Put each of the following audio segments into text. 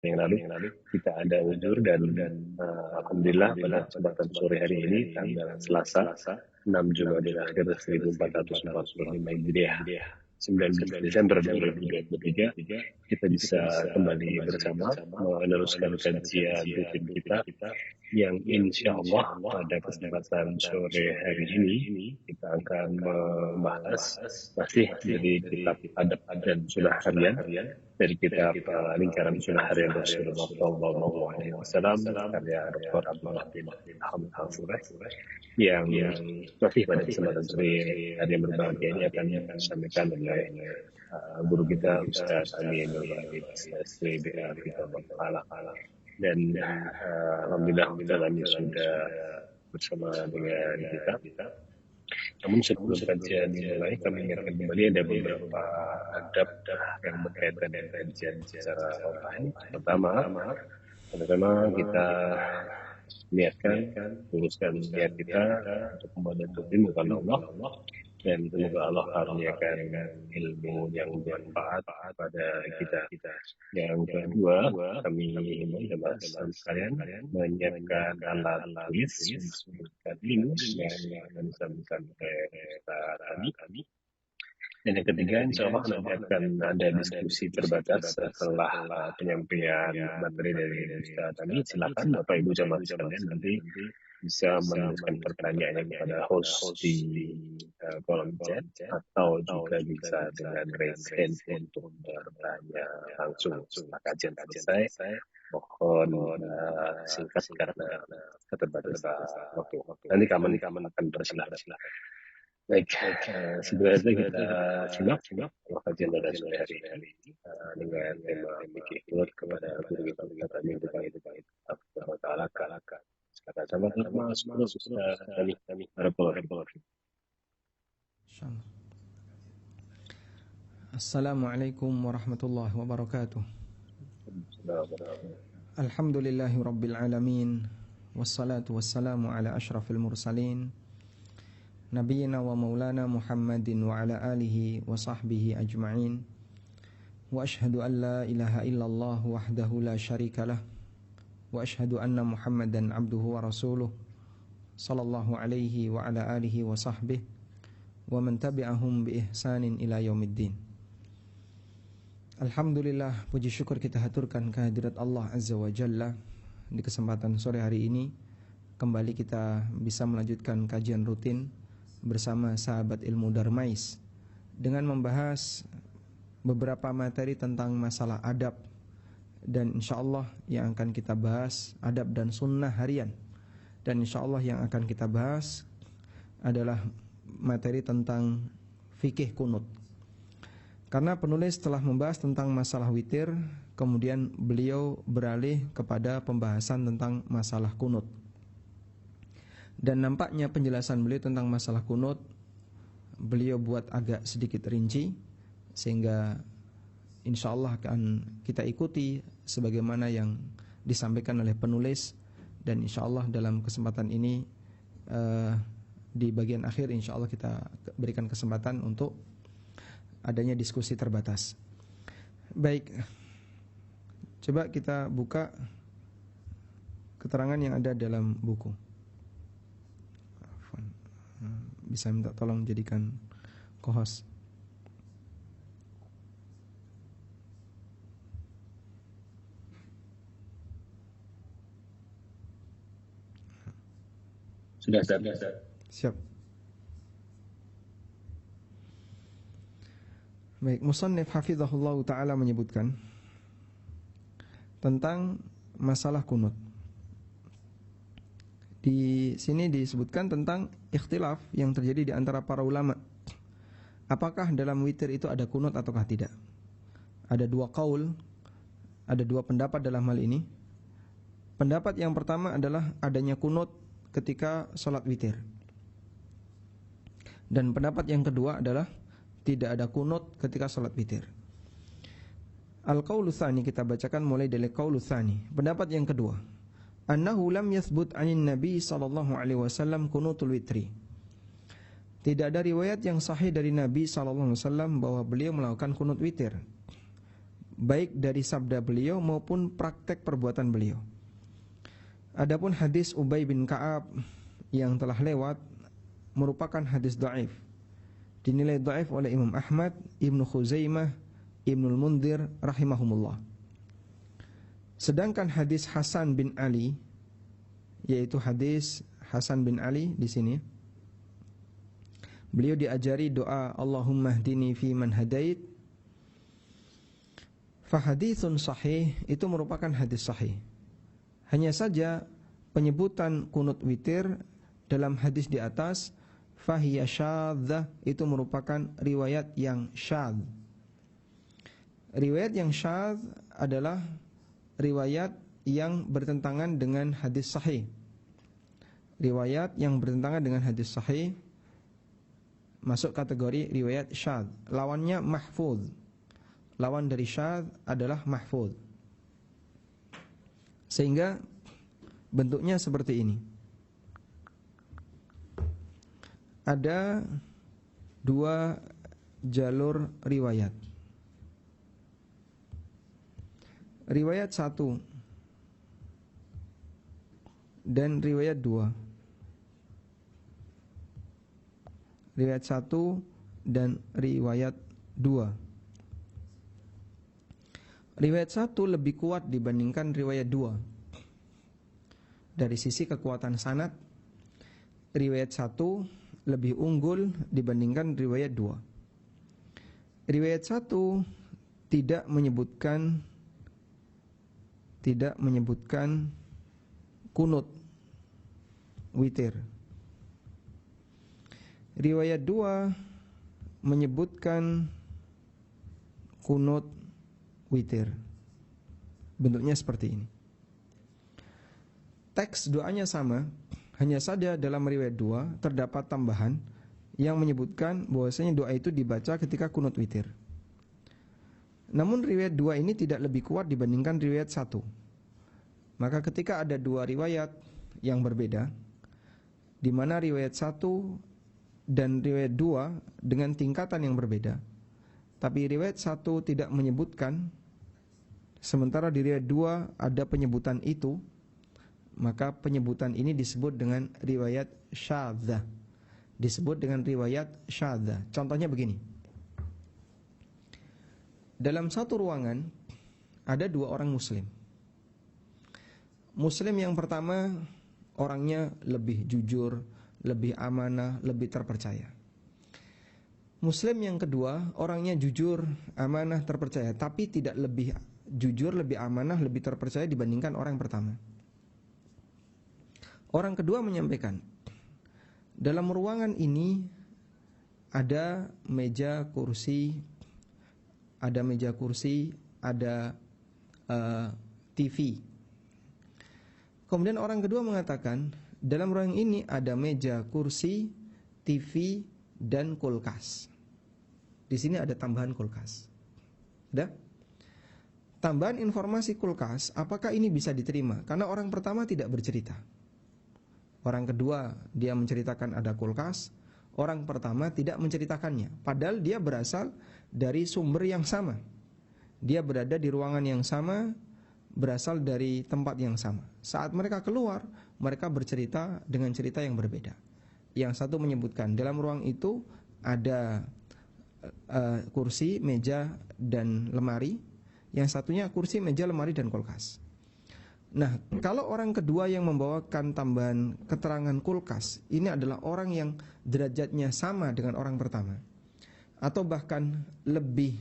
yang lalu kita ada uzur dan alhamdulillah pada kesempatan sore hari ini tanggal Selasa 6 Jumadil Akhir 1445 Hijriah 19 Desember 2023 kita bisa kembali bersama meneruskan kajian rutin kita yang insya Allah pada kesempatan sore hari ini kita akan membahas masih dari kitab adab dan sunnah harian dari kitab lingkaran sunnah harian Rasulullah Shallallahu Alaihi Wasallam karya Dr. Abdullah bin Ahmad Al-Surah yang masih pada kesempatan sore hari yang berbahagia ini akan disampaikan oleh guru kita Ustaz Amin SWBA kita Bala dan alhamdulillah kita kami sudah bersama dengan kita. Namun sebelum kajian dimulai, kami ingatkan kembali ada beberapa adab yang berkaitan dengan kajian secara online. Pertama kita niatkan, luruskan niat kita untuk membantu ilmu karena Allah dan semoga Allah karuniakan ilmu yang bermanfaat pada kita. Yang kedua, kami mencoba sekalian menyiapkan alat tulis dan ilmu yang akan disampaikan oleh kami. Dan yang ketiga, insya Allah nanti akan ada diskusi terbatas setelah penyampaian materi dari Ustaz kami. Silakan Bapak Ibu jamaah sekalian nanti bisa menuliskan pertanyaannya kepada host di kolom chat atau juga bisa dengan raise hand untuk bertanya langsung setelah kajian selesai. Mohon singkat karena keterbatasan waktu. Nanti kami akan bersilakan. Baik, sebenarnya kita simak kajian pada sore hari ini dengan tema fikih menurut kepada guru kita kami Allah Taala kalaka. Sekarang sama-sama semoga kami barakallahu. Insyaallah. Assalamualaikum warahmatullahi wabarakatuh. Alhamdulillahi rabbil alamin. Wassalatu wassalamu ala asyrafil mursalin Nabiyyina wa maulana Muhammadin wa ala alihi wa sahbihi ajma'in. Wa ashhadu an la ilaha illallah wahdahu la syarikalah. Wa ashhadu anna Muhammadan abduhu wa rasuluh sallallahu alaihi wa ala alihi wa sahbihi wa man tabi'ahum bi ihsanin ila yaumiddin. Alhamdulillah, puji syukur kita haturkan kehadirat Allah Azza wa Jalla. Di kesempatan sore hari ini kembali kita bisa melanjutkan kajian rutin bersama sahabat ilmu Darmais dengan membahas beberapa materi tentang masalah adab. Dan insyaAllah yang akan kita bahas adab dan sunnah harian. Dan insyaAllah yang akan kita bahas adalah materi tentang fikih kunut. Karena penulis telah membahas tentang masalah witir, kemudian beliau beralih kepada pembahasan tentang masalah kunut. Dan nampaknya penjelasan beliau tentang masalah kunut beliau buat agak sedikit rinci, sehingga insyaAllah akan kita ikuti sebagaimana yang disampaikan oleh penulis. Dan insyaAllah dalam kesempatan ini di bagian akhir insyaAllah kita berikan kesempatan untuk adanya diskusi terbatas. Baik, coba kita buka keterangan yang ada dalam buku. Bisa minta tolong jadikan co-host. Sudah. Siap. Baik, musannif hafizahullah ta'ala menyebutkan tentang masalah kunut. Di sini disebutkan tentang ikhtilaf yang terjadi di antara para ulama. Apakah dalam witir itu ada kunut ataukah tidak? Ada dua qaul, ada dua pendapat dalam hal ini. Pendapat yang pertama adalah adanya kunut ketika sholat witir. Dan pendapat yang kedua adalah tidak ada kunut ketika sholat witir. Al-qaulu tsani, kita bacakan mulai dari qaulu tsani. Pendapat yang kedua, annahu lam yathbut 'anin nabi sallallahu alaihi wasallam kunutul witri. Tidak ada riwayat yang sahih dari Nabi sallallahu alaihi wasallam bahwa beliau melakukan kunut witir. baik dari sabda beliau maupun praktek perbuatan beliau. Adapun hadis Ubay bin Ka'ab yang telah lewat merupakan hadis dhaif, dinilai dhaif oleh Imam Ahmad, Ibnu Khuzaimah, Ibnul Mundhir rahimahumullah. Sedangkan hadis Hasan bin Ali, yaitu hadis Hasan bin Ali di sini, beliau diajari doa Allahumma hdini fi man hadait. Fa haditsun sahih, itu merupakan hadis sahih. Hanya saja penyebutan kunut witir dalam hadis di atas fahiya syadzah, itu merupakan riwayat yang syadz. Riwayat yang syadz adalah riwayat yang bertentangan dengan hadis sahih. Riwayat yang bertentangan dengan hadis sahih masuk kategori riwayat syadz. Lawannya mahfuz. Lawan dari syadz adalah mahfuz. Sehingga bentuknya seperti ini. Ada dua jalur riwayat. Riwayat 1 dan riwayat 2. Riwayat 1 dan riwayat 2. Riwayat 1 lebih kuat dibandingkan riwayat 2. Dari sisi kekuatan sanad, riwayat 1 lebih unggul dibandingkan riwayat 2. Riwayat 1 tidak menyebutkan kunut witir. Riwayat 2 menyebutkan kunut witir. Bentuknya seperti ini. Teks doanya sama, hanya saja dalam riwayat 2 terdapat tambahan yang menyebutkan bahwasanya doa itu dibaca ketika kunut witir. Namun riwayat 2 ini tidak lebih kuat dibandingkan riwayat 1. Maka ketika ada dua riwayat yang berbeda, di mana riwayat 1 dan riwayat 2 dengan tingkatan yang berbeda, tapi riwayat 1 tidak menyebutkan, sementara di riwayat 2 ada penyebutan itu, maka penyebutan ini disebut dengan riwayat syadzah. Disebut dengan riwayat syadzah. Contohnya begini. Dalam satu ruangan ada dua orang muslim. Muslim yang pertama orangnya lebih jujur, lebih amanah, lebih terpercaya. Muslim yang kedua orangnya jujur, amanah, terpercaya, tapi tidak lebih jujur, lebih amanah, lebih terpercaya dibandingkan orang pertama. Orang kedua menyampaikan, dalam ruangan ini ada meja kursi, ada TV. Kemudian orang kedua mengatakan, dalam ruangan ini ada meja, kursi, TV, dan kulkas. Di sini ada tambahan kulkas. Udah? Tambahan informasi kulkas, apakah ini bisa diterima? Karena orang pertama tidak bercerita. Orang kedua dia menceritakan ada kulkas, orang pertama tidak menceritakannya. Padahal dia berasal dari sumber yang sama. Dia berada di ruangan yang sama, berasal dari tempat yang sama. Saat mereka keluar, mereka bercerita dengan cerita yang berbeda. Yang satu menyebutkan dalam ruang itu ada kursi, meja, dan lemari. Yang satunya kursi, meja, lemari, dan kulkas. Nah, kalau orang kedua yang membawakan tambahan keterangan kulkas, ini adalah orang yang derajatnya sama dengan orang pertama, atau bahkan lebih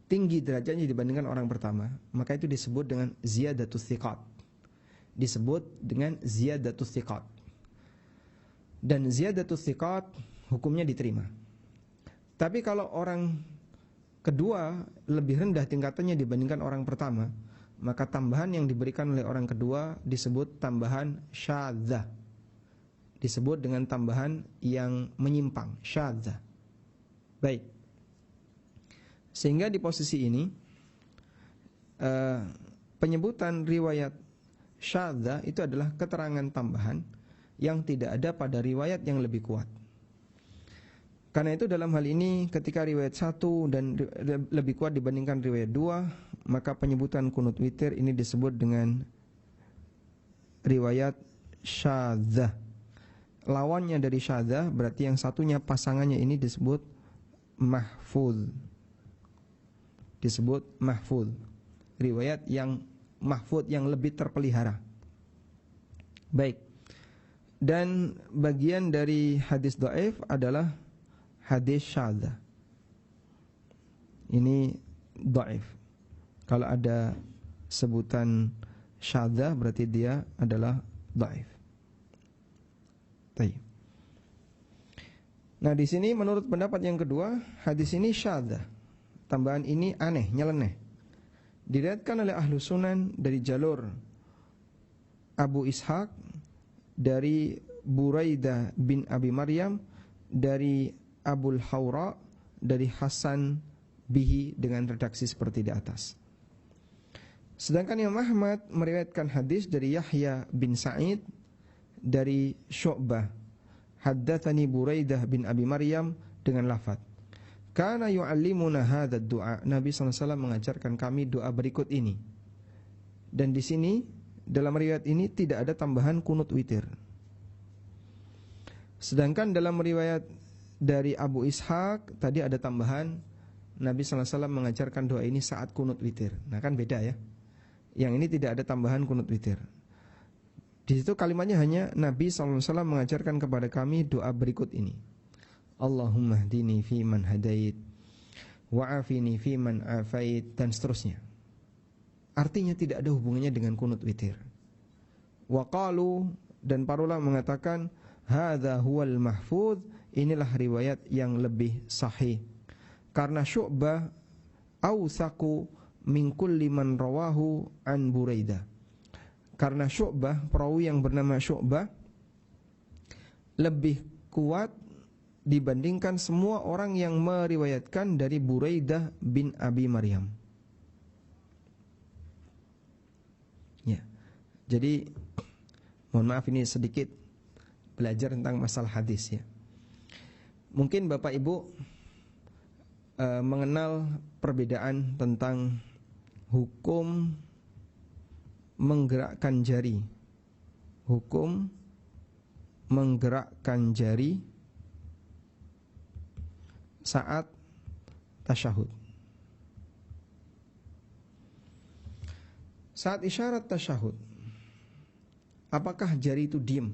tinggi derajatnya dibandingkan orang pertama, maka itu disebut dengan ziyadatus thiqat. Disebut dengan ziyadatus thiqat. Dan ziyadatus thiqat hukumnya diterima. Tapi kalau orang kedua lebih rendah tingkatannya dibandingkan orang pertama, maka tambahan yang diberikan oleh orang kedua disebut tambahan syadzah. Disebut dengan tambahan yang menyimpang, syadzah. Baik. Sehingga di posisi ini penyebutan riwayat syadzah itu adalah keterangan tambahan yang tidak ada pada riwayat yang lebih kuat. Karena itu dalam hal ini ketika riwayat 1 dan lebih kuat dibandingkan riwayat 2, maka penyebutan kunut witir ini disebut dengan riwayat syadzah. Lawannya dari syadzah berarti yang satunya pasangannya ini disebut mahfuz. Disebut mahfuz. Riwayat yang mahfuz, yang lebih terpelihara. Baik. Dan bagian dari hadis dhaif adalah hadis syadzah. Ini dhaif. Kalau ada sebutan syadzah berarti dia adalah dhaif. Baik. Nah, di sini menurut pendapat yang kedua, hadis ini syadzah. Tambahan ini aneh, nyeleneh. Diriwayatkan oleh Ahlu Sunan dari jalur Abu Ishaq, dari Buraidah bin Abi Maryam, dari Abul Hawra, dari Hasan bihi dengan redaksi seperti di atas. Sedangkan Imam Ahmad meriwayatkan hadis dari Yahya bin Sa'id dari Syu'bah, haddatsani Buraidah bin Abi Maryam dengan lafaz kana yu'allimuna hadzal du'a. Nabi SAW mengajarkan kami doa berikut ini. Dan di sini dalam riwayat ini tidak ada tambahan kunut witir. Sedangkan dalam riwayat dari Abu Ishaq tadi ada tambahan Nabi SAW mengajarkan doa ini saat kunut witir. Nah kan beda ya. Yang ini tidak ada tambahan kunut witir. Di situ kalimatnya hanya Nabi SAW mengajarkan kepada kami doa berikut ini. Allahumma hdini fi man hadait, wa'afini fi man afait, dan seterusnya. Artinya tidak ada hubungannya dengan kunut witir. Wa qalu, dan para ulama mengatakan hadza huwal mahfuz, inilah riwayat yang lebih sahih. Karena Syu'bah awsaqu min kulli man rawahu an Buraidah. Karena Syu'bah, perawi yang bernama Syu'bah, lebih kuat dibandingkan semua orang yang meriwayatkan dari Buraidah bin Abi Maryam. Ya. Jadi mohon maaf ini sedikit belajar tentang masalah hadis ya. Mungkin Bapak Ibu mengenal perbedaan tentang hukum menggerakkan jari. Hukum menggerakkan jari saat tasyahud. Saat isyarat tasyahud, apakah jari itu diam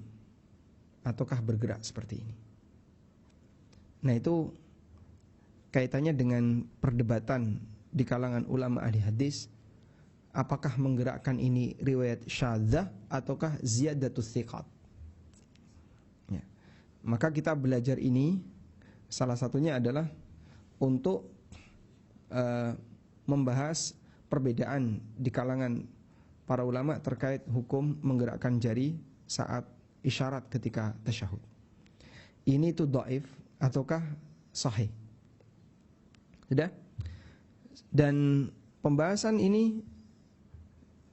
ataukah bergerak seperti ini? Nah, itu kaitannya dengan perdebatan di kalangan ulama ahli hadis, apakah menggerakkan ini riwayat syadzah ataukah ziyadatus thiqat. Ya. Maka kita belajar ini salah satunya adalah untuk membahas perbedaan di kalangan para ulama terkait hukum menggerakkan jari saat isyarat ketika tasyahud. Ini itu dhaif ataukah sahih? Sudah? Dan pembahasan ini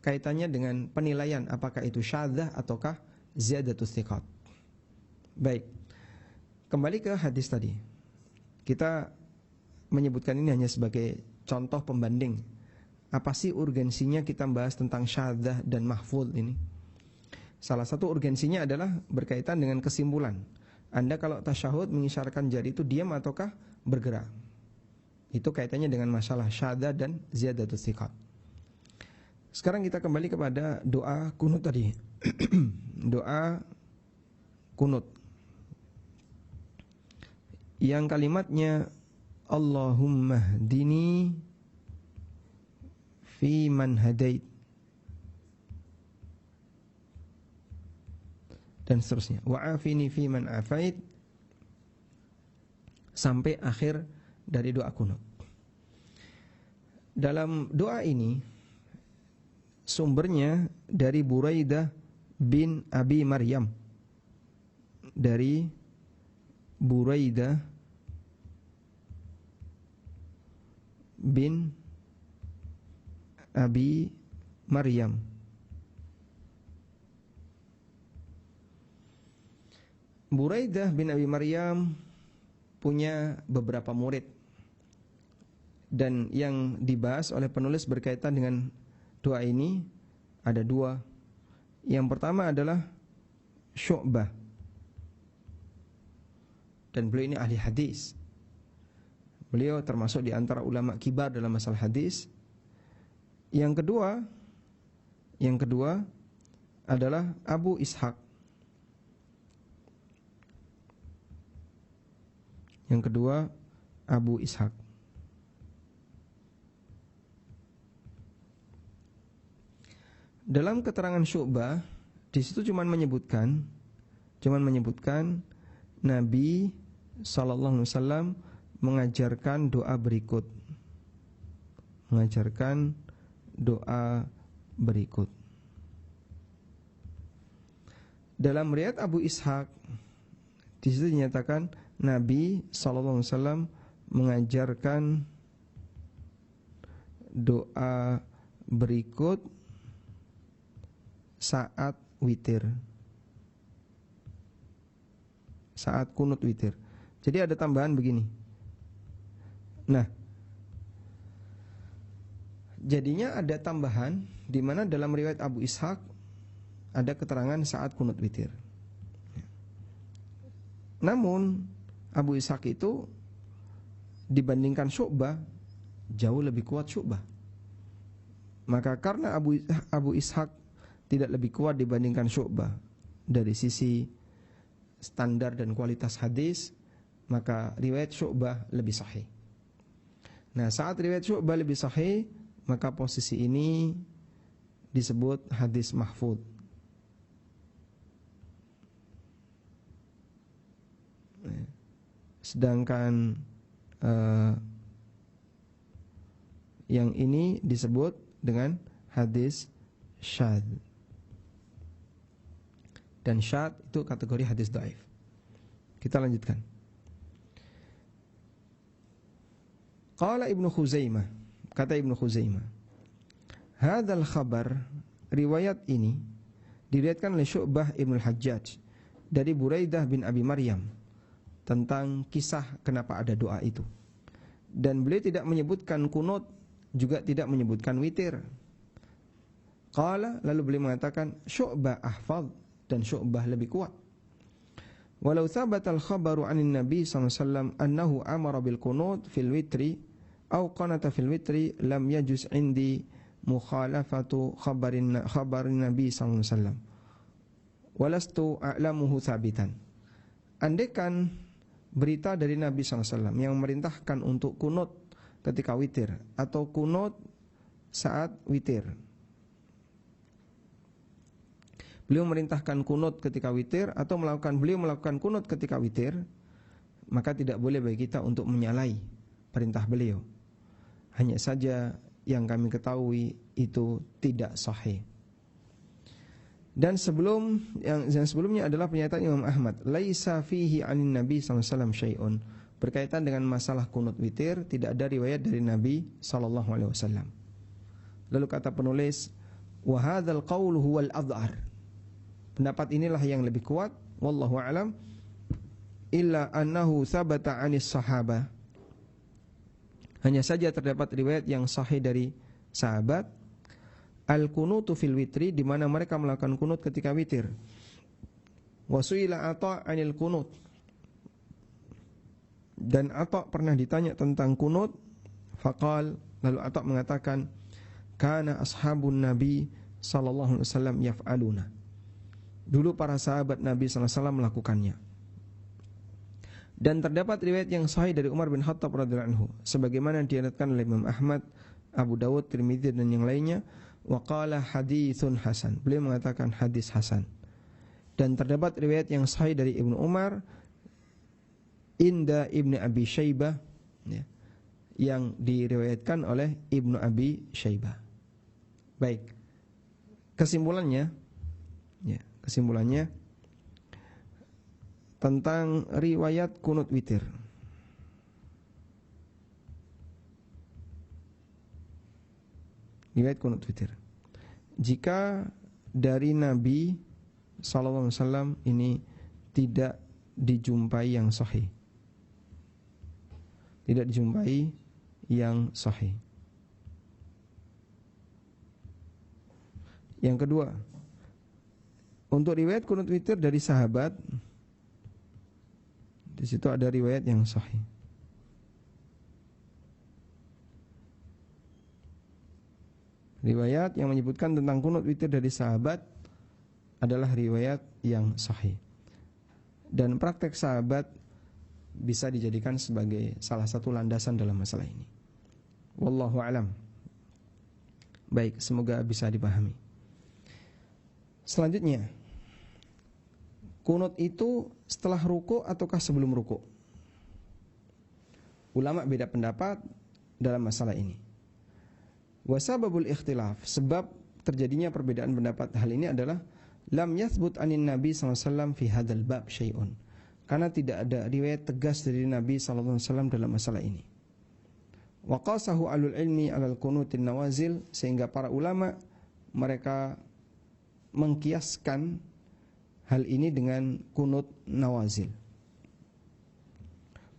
kaitannya dengan penilaian apakah itu syadzah ataukah ziyadatus thiqat. Baik. Kembali ke hadis tadi. Kita menyebutkan ini hanya sebagai contoh pembanding. Apa sih urgensinya kita membahas tentang syadzah dan mahfuz ini? Salah satu urgensinya adalah berkaitan dengan kesimpulan. Anda kalau tasyahud mengisyaratkan jari itu diam ataukah bergerak? Itu kaitannya dengan masalah syadzah dan ziyadatus thiqat. Sekarang kita kembali kepada doa kunut tadi. Doa kunut yang kalimatnya Allahumma hdini fi man hadait dan seterusnya, wa'afini fi man afait, sampai akhir dari doa kunut. Dalam doa ini sumbernya dari Buraidah bin Abi Maryam, dari Buraidah bin Abi Maryam. Buraidah bin Abi Maryam punya beberapa murid. Dan yang dibahas oleh penulis berkaitan dengan doa ini ada dua. Yang pertama adalah Syu'bah, dan beliau ini ahli hadis. Beliau termasuk di antara ulama kibar dalam masalah hadis. Yang kedua adalah Abu Ishaq. Dalam keterangan Syu'bah, di situ cuman menyebutkan Nabi sallallahu alaihi wasallam mengajarkan doa berikut. Dalam riwayat Abu Ishaq, di situ dinyatakan Nabi sallallahu alaihi wasallam mengajarkan doa berikut saat witir, saat kunut witir. Jadi ada tambahan begini. Nah, jadinya ada tambahan di mana dalam riwayat Abu Ishaq ada keterangan saat kunut witir. Namun Abu Ishaq itu dibandingkan Syu'bah jauh lebih kuat Syu'bah. Maka karena Abu Ishaq tidak lebih kuat dibandingkan Syu'bah dari sisi standar dan kualitas hadis, maka riwayat Syu'bah lebih sahih. Nah, saat riwayat Syu'bah lebih sahih, maka posisi ini disebut hadis mahfudz. Sedangkan yang ini disebut dengan hadis syadz. Dan syadz itu kategori hadis dhaif. Kita lanjutkan. Qala Ibnu Khuzaimah, kata Ibnu Khuzaimah, hadzal khabar, riwayat ini diriwayatkan oleh Syu'bah Ibnu Hajjaj dari Buraidah bin Abi Maryam tentang kisah kenapa ada doa itu. Dan beliau tidak menyebutkan kunut, juga tidak menyebutkan witir. Qala, lalu beliau mengatakan Syu'bah ahfadz, dan Syu'bah lebih kuat. Walau thabata al-khabaru 'anil Nabi sallallahu alaihi wasallam annahu amara bil qunut fil witri aw qanata fil witri lam yajuz indi mukhalafatu khabarin Nabi sallallahu alaihi wasallam. Walastu a'lamuhu thabitan. Andaikan berita dari Nabi sallallahu alaihi wasallam yang memerintahkan untuk kunut ketika witir atau kunut saat witir. Beliau merintahkan kunut ketika witir atau beliau melakukan kunut ketika witir, maka tidak boleh bagi kita untuk menyalahi perintah beliau. Hanya saja yang kami ketahui itu tidak sahih. Dan sebelumnya adalah pernyataan Imam Ahmad, laisa fihi 'anin Nabi sallallahu alaihi wasallam syai'un. Berkaitan dengan masalah kunut witir, tidak ada riwayat dari Nabi sallallahu alaihi wasallam. Lalu kata penulis, wa hadzal qaulu huwal adhar. Pendapat inilah yang lebih kuat, wallahu a'lam, illa annahu thabata 'anis sahabah. Hanya saja terdapat riwayat yang sahih dari sahabat, al-kunutu fil witri, di mana mereka melakukan kunut ketika witir. Wa su'ila Atha 'anil kunut. Dan Atha pernah ditanya tentang kunut, faqal, lalu Atha mengatakan, kana ashabun Nabi sallallahu alaihi wasallam yaf'aluna. Dulu para sahabat Nabi sallallahu alaihi wasallam melakukannya. Dan terdapat riwayat yang sahih dari Umar bin Khattab radhiyallahu anhu, sebagaimana diriwayatkan oleh Imam Ahmad, Abu Dawud, Tirmidzi dan yang lainnya. Wa qala haditsun hasan. Beliau mengatakan hadis hasan. Dan terdapat riwayat yang sahih dari Ibnu Umar inda Ibnu Abi Syaibah, ya, yang diriwayatkan oleh Ibnu Abi Syaibah. Baik. Kesimpulannya tentang riwayat kunut witir. Riwayat kunut witir. Jika dari Nabi sallallahu alaihi wasallam ini tidak dijumpai yang sahih. Tidak dijumpai yang sahih. Yang kedua, untuk riwayat kunut witir dari sahabat, di situ ada riwayat yang sahih. Riwayat yang menyebutkan tentang kunut witir dari sahabat adalah riwayat yang sahih. Dan praktek sahabat bisa dijadikan sebagai salah satu landasan dalam masalah ini. Wallahu a'lam. Baik, semoga bisa dipahami. Selanjutnya, kunut itu setelah ruku ataukah sebelum ruku? Ulama beda pendapat dalam masalah ini. Wasababul ikhtilaf, sebab terjadinya perbedaan pendapat hal ini adalah lam yathbut anin Nabi SAW fi hadzal bab syai'un. Karena tidak ada riwayat tegas dari Nabi SAW dalam masalah ini. Wa qasahu alul ilmi alal kunutin nawazil, sehingga para ulama mereka mengkiaskan hal ini dengan kunut nawazil.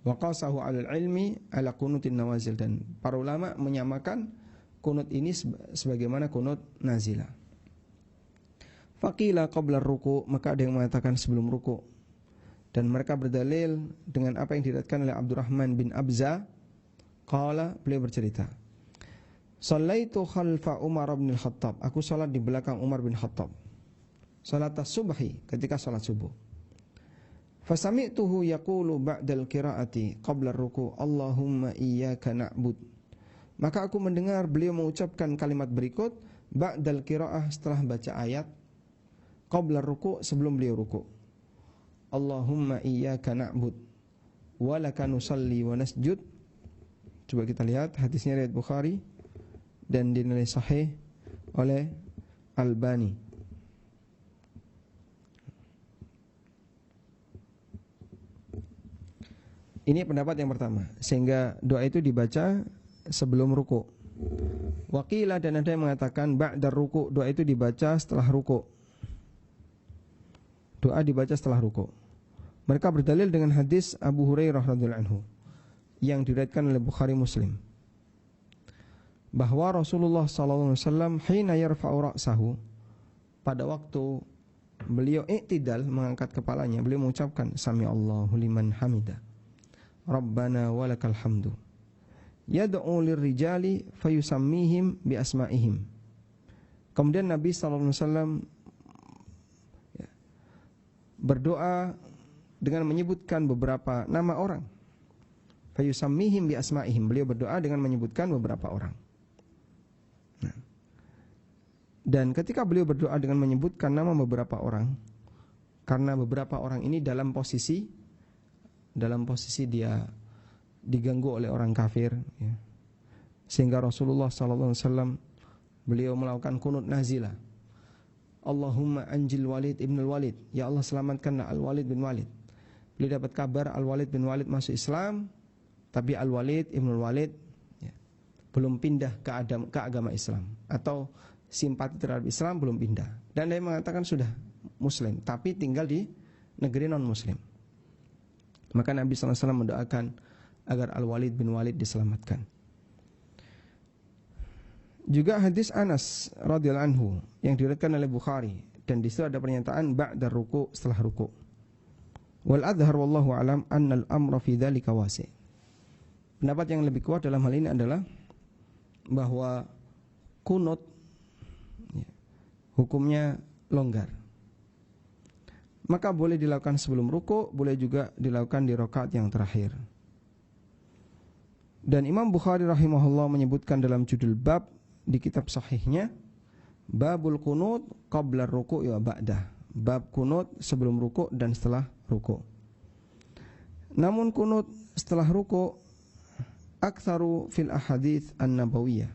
Wa qasahu alul ilmi ala kunutin nawazil, dan para ulama menyamakan kunut ini sebagaimana kunut nazilah. Faqila qabla ruku', maka ada yang mengatakan sebelum ruku'. Dan mereka berdalil dengan apa yang diriwayatkan oleh Abdurrahman bin Abza. Qala, beliau bercerita, Shallaitu khalfa Umar bin Khattab, aku salat di belakang Umar bin Khattab, salat as-subhi, ketika salat subuh. Fasami'tuhu yaqulu ba'dal qira'ati qabla ruku', Allahumma iyyaka na'bud. Maka aku mendengar beliau mengucapkan kalimat berikut ba'dal qira'ah, setelah baca ayat, qabla ruku', sebelum beliau ruku', Allahumma iyyaka na'bud wa laka nusalli wa nasjud. Coba kita lihat hadisnya riwayat Bukhari dan dinilai sahih oleh Albani. Ini pendapat yang pertama, sehingga doa itu dibaca sebelum ruku'. Waqila, dan ada yang mengatakan ba'da ruku', doa itu dibaca setelah ruku'. Doa dibaca setelah ruku'. Mereka berdalil dengan hadis Abu Hurairah radhiyallahu anhu yang diriwayatkan oleh Bukhari Muslim, bahwa Rasulullah sallallahu alaihi wasallam hina yarfa'u ra'sahu, pada waktu beliau i'tidal, mengangkat kepalanya, beliau mengucapkan sami Allahu liman hamidah, Rabbana walakal hamdu. Yad'u lirrijali fayusammihim bi asma'ihim. Kemudian Nabi sallallahu alaihi wasallam berdoa dengan menyebutkan beberapa nama orang. Fayusammihim bi asma'ihim. Beliau berdoa dengan menyebutkan beberapa orang. Nah. Dan ketika beliau berdoa dengan menyebutkan nama beberapa orang, karena beberapa orang ini dalam posisi dia diganggu oleh orang kafir, ya. Sehingga Rasulullah SAW beliau melakukan kunut nazilah. Allahumma anjil Walid ibn al-Walid, ya Allah selamatkanlah Al-Walid bin Walid. Beliau dapat kabar Al-Walid bin Walid masuk Islam, tapi Al-Walid ibn al-Walid, ya, belum pindah ke agama Islam, atau simpati terhadap Islam belum pindah. Dan dia mengatakan sudah Muslim, tapi tinggal di negeri non-Muslim. Maka Nabi SAW mendoakan agar Al-Walid bin Walid diselamatkan. Juga hadis Anas radhiyallahu anhu yang diriwayatkan oleh Bukhari, dan di situ ada pernyataan ba'da ruku', setelah ruku'. Wal adhhar wallahu alam annal amra fi dzalika wasi'. Pendapat yang lebih kuat dalam hal ini adalah bahwa kunut, ya, hukumnya longgar. Maka boleh dilakukan sebelum ruku', boleh juga dilakukan di rakaat yang terakhir. Dan Imam Bukhari rahimahullah menyebutkan dalam judul bab di kitab sahihnya, babul kunut qabla ruku' wa ba'dah, bab kunut sebelum ruku' dan setelah ruku'. Namun kunut setelah ruku' aktsaru fil ahadits an-nabawiyah,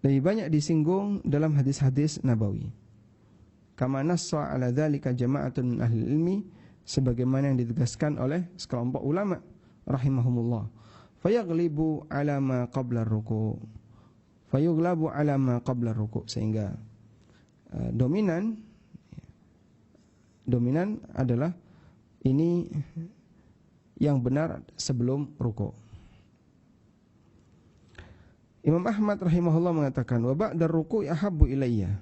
lebih banyak disinggung dalam hadis-hadis nabawi. Kama nassa ala dzalika jama'atun min ahli ilmi, sebagaimana yang ditegaskan oleh sekelompok ulama rahimahumullah. Fayaghlibu ala ma qabla ruku', fayughlabu ala ma qabla ruku', sehingga dominan adalah ini yang benar sebelum ruku'. Imam Ahmad rahimahullah mengatakan, wa ba'da ruku' ahabbu ilayya,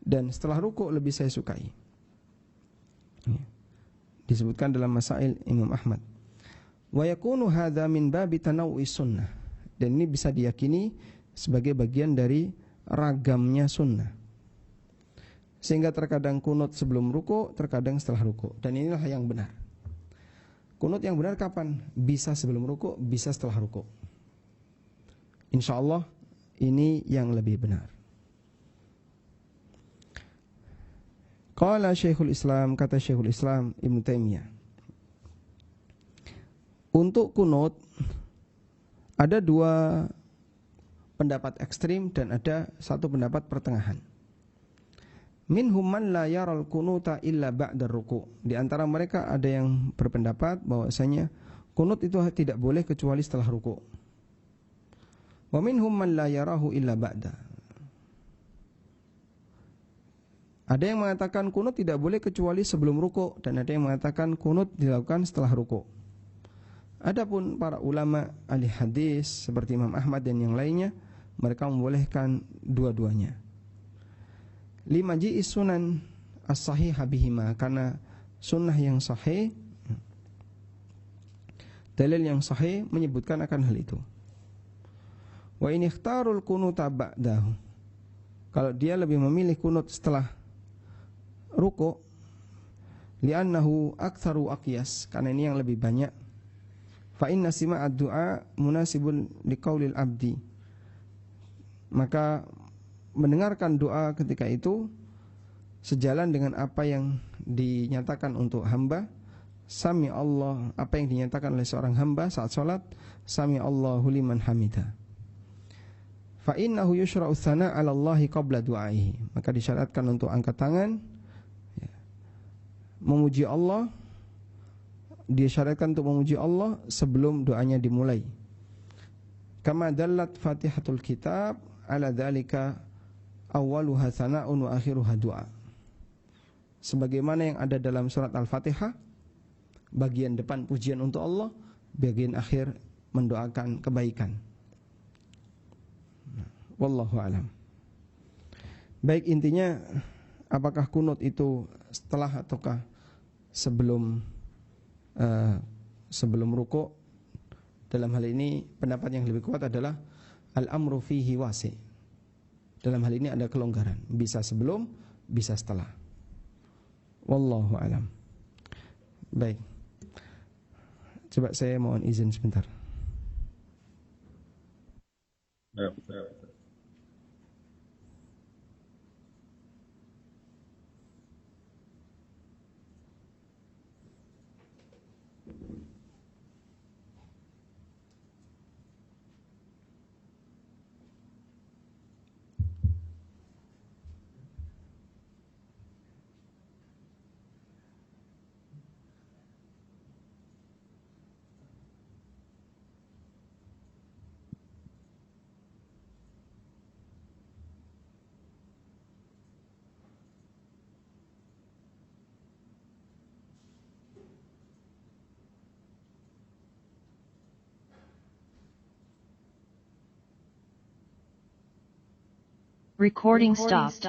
dan setelah ruku' lebih saya sukai. Disebutkan dalam Masail Imam Ahmad. Wa yakunu hadza min babi tanawwi sunnah, dan ini bisa diyakini sebagai bagian dari ragamnya sunnah. Sehingga terkadang kunut sebelum ruku', terkadang setelah ruku', dan inilah yang benar. Kunut yang benar kapan? Bisa sebelum ruku', bisa setelah ruku'. Insyaallah ini yang lebih benar. Qala Syekhul Islam, kata Syekhul Islam Ibnu Taimiyah, untuk kunut ada dua pendapat ekstrim dan ada satu pendapat pertengahan. Minhum man la yaral kunuta illa ba'da ruku'. Di antara mereka ada yang berpendapat bahwasanya kunut itu tidak boleh kecuali setelah ruku'. Wa minhum man la yarahu illa ba'da. Ada yang mengatakan kunut tidak boleh kecuali sebelum ruku', dan ada yang mengatakan kunut dilakukan setelah ruku'. Adapun para ulama ahli hadis seperti Imam Ahmad dan yang lainnya, mereka membolehkan dua-duanya. Lima ji'is sunan as-sahihah bihima, karena sunnah yang sahih, dalil yang sahih menyebutkan akan hal itu. Wa in ikhtarul kunuta ba'dahu, kalau dia lebih memilih kunut setelah ruku', li'annahu aktsaru aqyas, karena ini yang lebih banyak. Fa inna sima'ad du'a munasibun liqaulil abdi, maka mendengarkan doa ketika itu sejalan dengan apa yang dinyatakan untuk hamba. Sami Allah, apa yang dinyatakan oleh seorang hamba saat salat, sami Allahu liman hamidah. Fa innahu yushra'u tsana' 'ala Allahi qabla du'aihi, maka disyaratkan untuk angkat tangan memuji Allah, disyaratkan untuk memuji Allah sebelum doanya dimulai. Kama dallat Fatihatul Kitab ala dzalika awwaluha tsana'un wa akhiruha du'a. Sebagaimana yang ada dalam surat Al-Fatihah, bagian depan pujian untuk Allah, bagian akhir mendoakan kebaikan. Wallahu alam. Baik, intinya apakah kunut itu setelah ataukah sebelum ruku'? Dalam hal ini pendapat yang lebih kuat adalah al-amru fihi wasi'. Dalam hal ini ada kelonggaran, bisa sebelum, bisa setelah. Wallahu alam. Baik. Coba saya mohon izin sebentar. Recording stopped.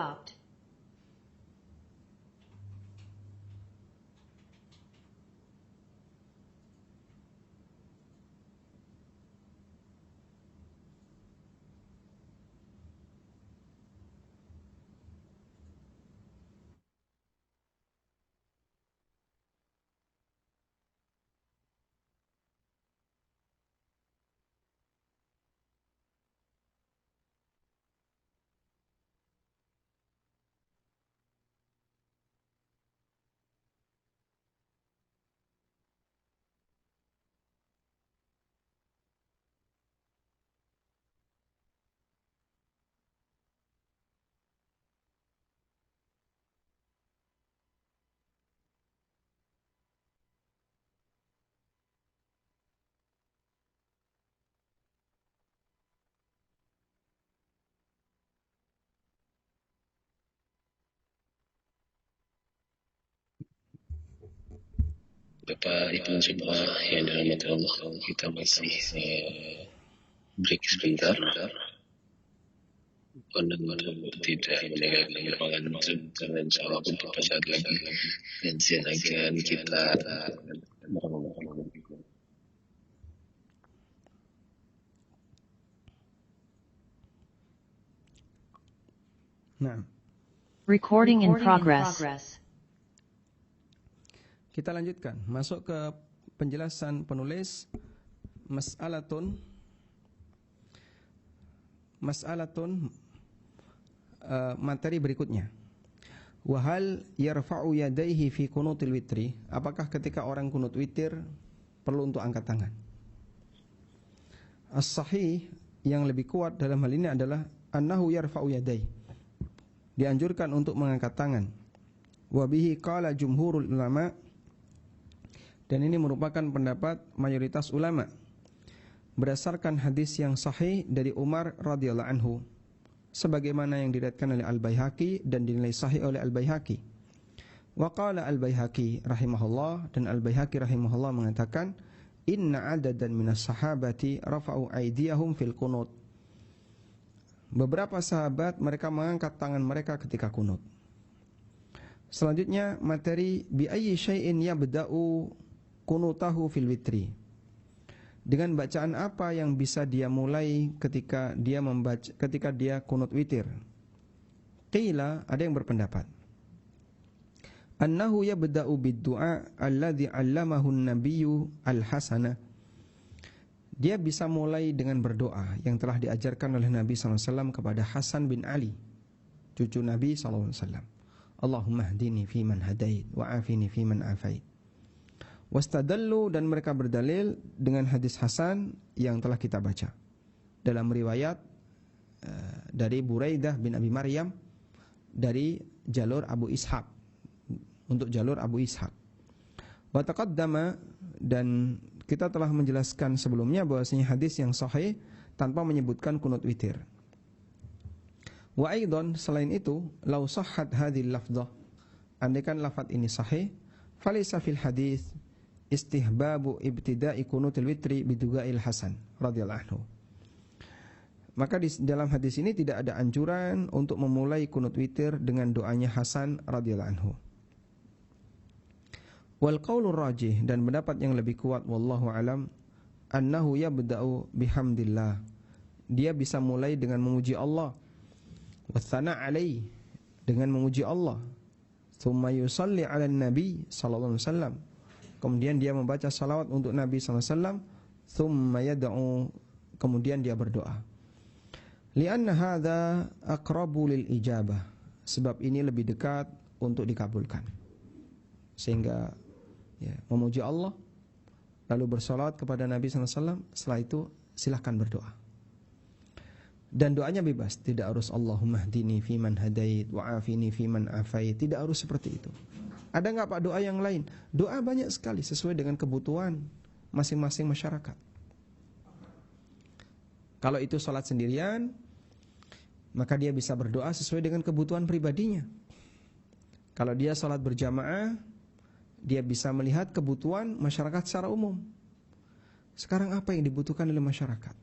Bapak Ibu semua yang dirahmati Allah, kita masih break sebentar. Untuk tidak meninggalkan ruangan Zoom, karena insya Allah beberapa saat lagi pensiun akan kita Nah, Recording in progress. kita lanjutkan. Masuk ke penjelasan penulis mas'alatun materi berikutnya. Wahal yarfa'u yadaihi fi kunutil witri? Apakah ketika orang kunut witir perlu untuk angkat tangan? As-sahih yang lebih kuat dalam hal ini adalah annahu yarfa'u yadaihi. Dianjurkan untuk mengangkat tangan. Wa bihi qala jumhurul ulama, dan ini merupakan pendapat mayoritas ulama berdasarkan hadis yang sahih dari Umar radhiyallahu anhu, sebagaimana yang diriwayatkan oleh Al-Baihaqi dan dinilai sahih oleh Al-Baihaqi. Wa qala Al-Baihaqi rahimahullah, dan Al-Baihaqi rahimahullah mengatakan, inna adadan minas sahabati rafa'u aydiyahum fil qunut. Beberapa sahabat mereka mengangkat tangan mereka ketika kunut. Selanjutnya materi bi ayyi syai'in yabda'u kunutahu fil witri. Dengan bacaan apa yang bisa dia mulai ketika dia kunut witir? Qila, ada yang berpendapat, annahu yabda'u bid-du'a alladhi 'allamahu an-nabiyyu al-hasana. Dia bisa mulai dengan berdoa yang telah diajarkan oleh Nabi SAW kepada Hasan bin Ali, cucu Nabi SAW. Allahumma hdini fiman hadait wa afini fiman afait. Wastadallu, dan mereka berdalil dengan hadis Hasan yang telah kita baca dalam riwayat dari Buraidah bin Abi Maryam dari jalur Abu Ishaq, untuk jalur Abu Ishaq. Wa taqaddama, dan kita telah menjelaskan sebelumnya bahwasanya hadis yang sahih tanpa menyebutkan kunut witir. Wa aidan, selain itu, lau sahhat hadhil lafdhah, andaikan lafaz ini sahih, falaysa fil hadis istihbabu ibtida'i kunutil witri bidugail Hasan radhiyallahu anhu. Maka di dalam hadis ini tidak ada anjuran untuk memulai kunut witir dengan doanya Hasan radhiyallahu anhu. Wal qaulur rajih, dan pendapat yang lebih kuat wallahu alam, annahu yabda'u bihamdillah. Dia bisa mulai dengan memuji Allah, wa tsana' alaihi, dengan memuji Allah, thumma yusalli 'alan nabi sallallahu alaihi wasallam, kemudian dia membaca salawat untuk Nabi SAW, thumma yad'u, kemudian dia berdoa. Lianna hadza aqrabu lil ijabah, sebab ini lebih dekat untuk dikabulkan. Sehingga memuji Allah, lalu bersalawat kepada Nabi SAW, setelah itu silahkan berdoa. Dan doanya bebas, tidak harus Allahumma hdini fiman hadait wa afini fiman afait, tidak harus seperti itu. Ada enggak Pak doa yang lain? Doa banyak sekali sesuai dengan kebutuhan masing-masing masyarakat. Kalau itu salat sendirian, maka dia bisa berdoa sesuai dengan kebutuhan pribadinya. Kalau dia salat berjamaah, dia bisa melihat kebutuhan masyarakat secara umum. Sekarang apa yang dibutuhkan oleh masyarakat?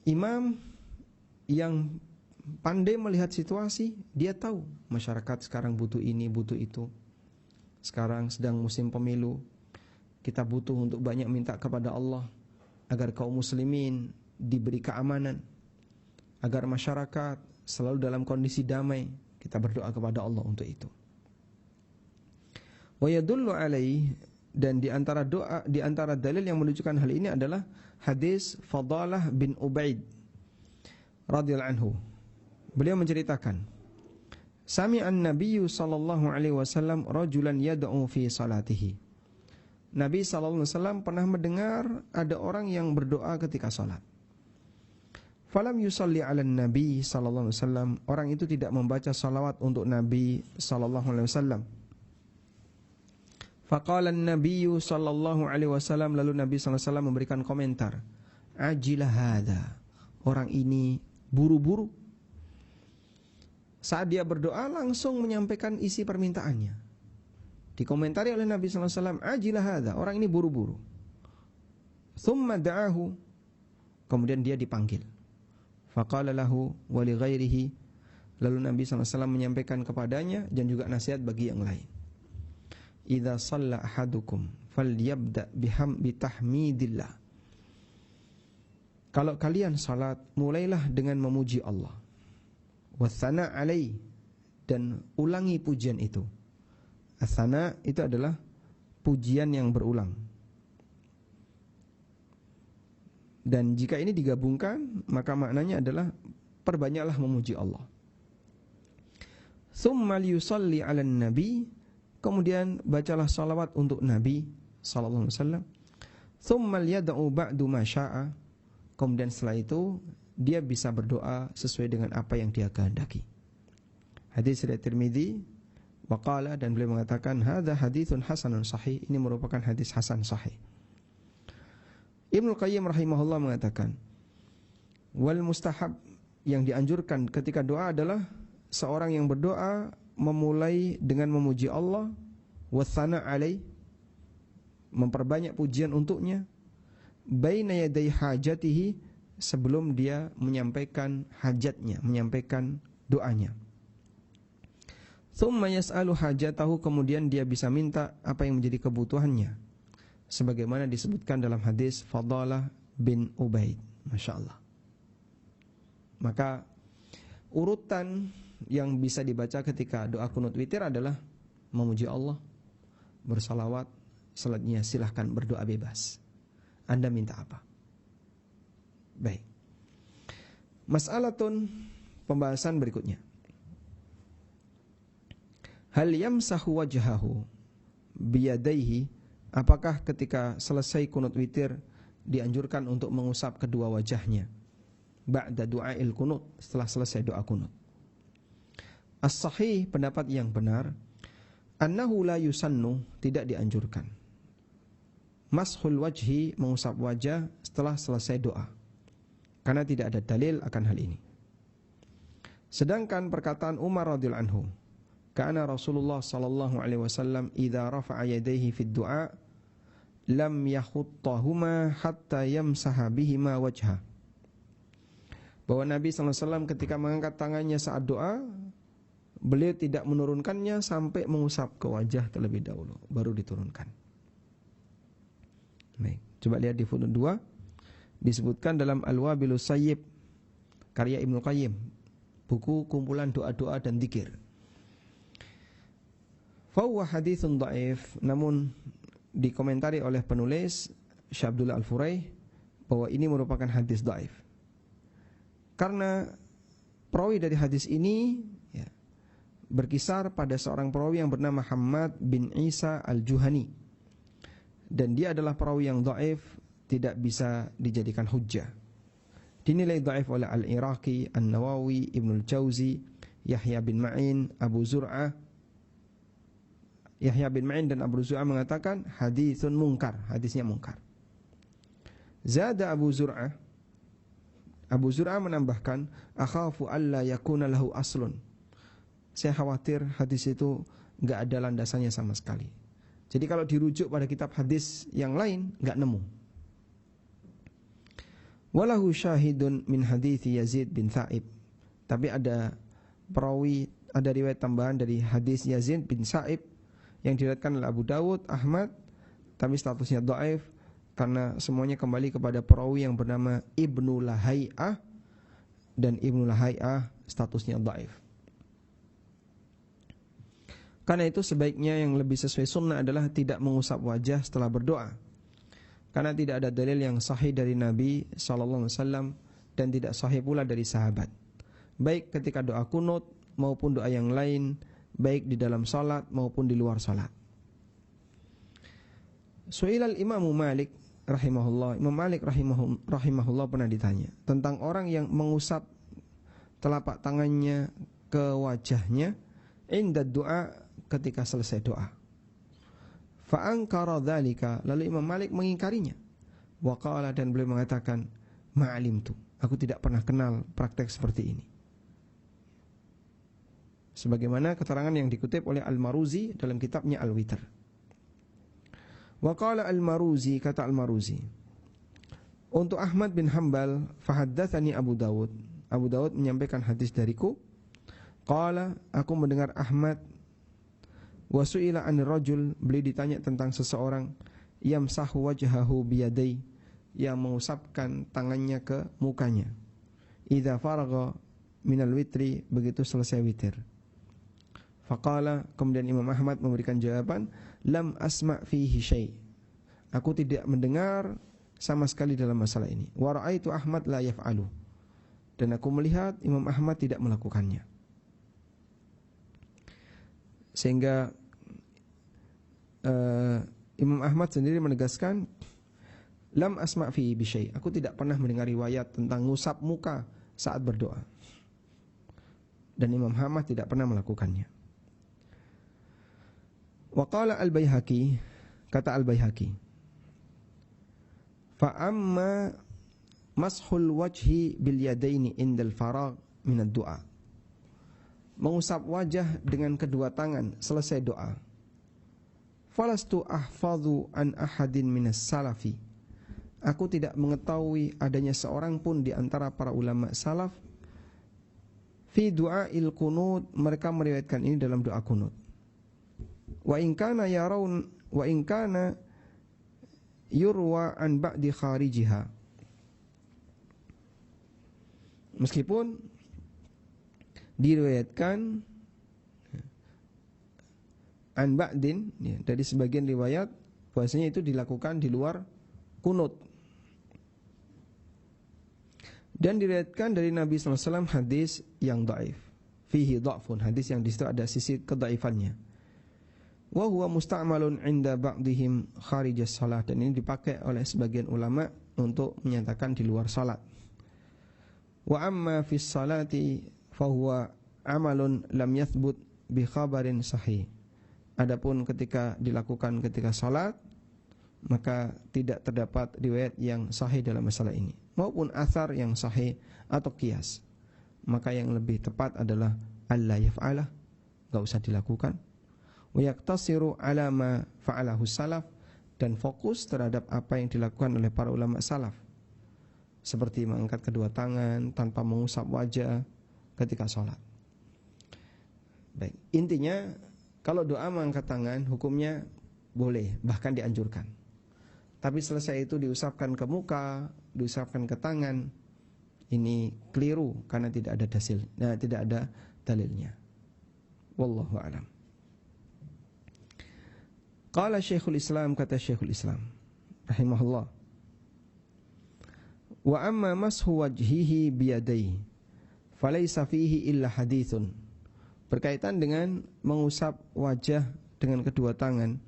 Imam yang pandai melihat situasi, dia tahu masyarakat sekarang butuh ini, butuh itu. Sekarang sedang musim pemilu, kita butuh untuk banyak minta kepada Allah agar kaum muslimin diberi keamanan, agar masyarakat selalu dalam kondisi damai. Kita berdoa kepada Allah untuk itu. Wa yadullu alaih, dan di antara dalil yang menunjukkan hal ini adalah hadis Fadalah bin Ubaid radhiyallahu anhu. Beliau menceritakan, sami'an nabiyyu sallallahu alaihi wasallam rajulan yad'u fi salatihi. Nabi sallallahu alaihi wasallam pernah mendengar ada orang yang berdoa ketika salat. Falam yusalli 'alan nabi sallallahu alaihi wasallam, orang itu tidak membaca salawat untuk Nabi sallallahu alaihi wasallam. Faqala an-nabiyyu sallallahu alaihi wasallam, lalu Nabi sallallahu alaihi wasallam memberikan komentar, ajila hadza, orang ini buru-buru. Saat dia berdoa langsung menyampaikan isi permintaannya. Dikomentari oleh Nabi SAW, ajilah hadza, orang ini buru-buru. Thumma da'ahu, kemudian dia dipanggil. Faqala lahu wa li ghairihi, lalu Nabi SAW menyampaikan kepadanya dan juga nasihat bagi yang lain. Idza shalla ahadukum falyabda bitahmidillah. Kalau kalian salat, mulailah dengan memuji Allah. Wathana alaihi, dan ulangi pujian itu. Athana itu adalah pujian yang berulang. Dan jika ini digabungkan, maka maknanya adalah perbanyaklah memuji Allah. Tsumma liyusalli 'alan nabi, kemudian bacalah salawat untuk Nabi sallallahu alaihi wasallam. Tsumma liyad'u ba'du ma syaa, kemudian setelah itu dia bisa berdoa sesuai dengan apa yang dia kehendaki. Hadis riwayat Tirmizi, waqala, dan beliau mengatakan hadza haditsun hasanun sahih, ini merupakan hadis hasan sahih. Ibnu Qayyim rahimahullah mengatakan, wal mustahab, yang dianjurkan ketika doa adalah seorang yang berdoa memulai dengan memuji Allah, wathana alaih, memperbanyak pujian untuknya, baina yaday hajatihi, sebelum dia menyampaikan hajatnya, menyampaikan doanya. Tsumma yas'alu hajatahu, kemudian dia bisa minta apa yang menjadi kebutuhannya, sebagaimana disebutkan dalam hadis Fadalah bin Ubaid. Masya Allah. Maka urutan yang bisa dibaca ketika doa kunut witir adalah memuji Allah, bersalawat, selanjutnya silahkan berdoa bebas. Anda minta apa? Baik. Mas'alatun, pembahasan berikutnya. Hal yamsahu wajhahu biyadaihi, apakah ketika selesai kunut witir dianjurkan untuk mengusap kedua wajahnya ba'da du'ail kunut, setelah selesai doa kunut? As-sahih, pendapat yang benar, annahu la yusannu, tidak dianjurkan mashul wajhi, mengusap wajah setelah selesai doa, karena tidak ada dalil akan hal ini. Sedangkan perkataan Umar radhiyallahu anhu, kana Rasulullah sallallahu alaihi wasallam idza rafa'a yadayhi fid du'a lam yakhuttahuma hatta yamsaha bihima wajha, bahwa Nabi sallallahu alaihi wasallam ketika mengangkat tangannya saat doa, beliau tidak menurunkannya sampai mengusap ke wajah terlebih dahulu, baru diturunkan. Baik, coba lihat di footnote 2, disebutkan dalam Al-Wabilus Sayyib karya Ibnu Qayyim, buku kumpulan doa-doa dan zikir. Fahuwa haditsun dhaif, namun dikomentari oleh penulis Syekh Abdullah Al-Furaih bahwa ini merupakan hadis dhaif. Karena perawi dari hadis ini ya, berkisar pada seorang perawi yang bernama Muhammad bin Isa Al-Juhani, dan dia adalah perawi yang dhaif, tidak bisa dijadikan hujjah. Dinilai dhaif oleh Al-Iraqi, An-Nawawi, Ibnul Jauzi, Yahya bin Ma'in, Abu Zur'ah. Yahya bin Ma'in dan Abu Zur'ah mengatakan haditsun munkar, hadisnya munkar. Zada Abu Zur'ah, Abu Zur'ah menambahkan, akhafu alla yakuna lahu aslun, saya khawatir hadis itu enggak ada landasannya sama sekali. Jadi kalau dirujuk pada kitab hadis yang lain enggak nemu. Walahu syahidun min hadithi Yazid bin Tha'ib, tapi ada perawi, ada riwayat tambahan dari hadis Yazid bin Tha'ib yang diriwayatkan oleh Abu Dawud, Ahmad, tapi statusnya dhaif karena semuanya kembali kepada perawi yang bernama Ibnu Lahai'ah, dan Ibnu Lahai'ah statusnya dhaif. Karena itu sebaiknya yang lebih sesuai sunnah adalah tidak mengusap wajah setelah berdoa, karena tidak ada dalil yang sahih dari Nabi SAW dan tidak sahih pula dari sahabat, baik ketika doa kunut maupun doa yang lain, baik di dalam salat maupun di luar salat. Su'ilal Imam Malik rahimahullah, Imam Malik rahimahullah pernah ditanya tentang orang yang mengusap telapak tangannya ke wajahnya inda doa, ketika selesai doa. Fa'ankara dzalika, lalu Imam Malik mengingkarinya. Wa qala, dan beliau mengatakan, ma'alimtu, aku tidak pernah kenal praktek seperti ini. Sebagaimana keterangan yang dikutip oleh Al-Maruzi dalam kitabnya Al-Witr. Wa qala Al-Maruzi, kata Al-Maruzi, Untuk Ahmad bin Hanbal, fahaddatsani Abu Dawud. Abu Dawud menyampaikan hadis dariku. Qala, aku mendengar Ahmad wa su'ila 'anir rajul, beliau ditanya tentang seseorang yamsahu wajhahu biyadai, yang mengusapkan tangannya ke mukanya. Idza faragha minal witri, begitu selesai witir. Faqala, kemudian Imam Ahmad memberikan jawaban, lam asma' fihi syai'. Aku tidak mendengar sama sekali dalam masalah ini. Wa ra'aitu Ahmad la yaf'alu. Dan aku melihat Imam Ahmad tidak melakukannya. Sehingga Imam Ahmad sendiri menegaskan, lam asma' fihi bisyai'. Aku tidak pernah mendengar riwayat tentang ngusap muka saat berdoa. Dan Imam Ahmad tidak pernah melakukannya. Wa qala al-Baihaqi, kata al-Baihaqi, fa amma mashul wajhi bil yadaini indal faragh min ad-du'a, mengusap wajah dengan kedua tangan selesai doa. Falastu ahfadhu an ahadin minas salafi, aku tidak mengetahui adanya seorang pun di antara para ulama salaf fi du'ail qunut, mereka meriwayatkan ini dalam doa qunut. Wa in kana yarawun wa in kana yurwa an ba'di kharijiha, meskipun diriwayatkan an ba'din, ya, dari sebagian riwayat bahwasanya itu dilakukan di luar kunut. Dan diriwayatkan dari Nabi SAW hadis yang dhaif, fihi dha'fun, hadis yang di situ ada sisi kedhaifannya. Wa huwa musta'malun 'inda ba'dihim kharijas shalah, dan ini dipakai oleh sebagian ulama untuk menyatakan di luar salat. Wa amma fis salati fa huwa amalun lam yathbut bi khabarin sahih. Adapun ketika dilakukan ketika salat, maka tidak terdapat riwayat yang sahih dalam masalah ini maupun athar yang sahih atau qiyas. Maka yang lebih tepat adalah alla yaf'alah, enggak usah dilakukan. Wa yaktasiru ala ma fa'alahu salaf, dan fokus terhadap apa yang dilakukan oleh para ulama salaf, seperti mengangkat kedua tangan tanpa mengusap wajah ketika sholat. Baik, intinya kalau doa mengangkat tangan hukumnya boleh, bahkan dianjurkan. Tapi selesai itu diusapkan ke muka, diusapkan ke tangan, ini keliru karena tidak ada tidak ada dalilnya. Wallahu a'lam. Qala Syekhul Islam, kata Syekhul Islam rahimahullah, wa amma mashu wajhihi biyadaihi falaysa fihi illa hadithun, berkaitan dengan mengusap wajah dengan kedua tangan,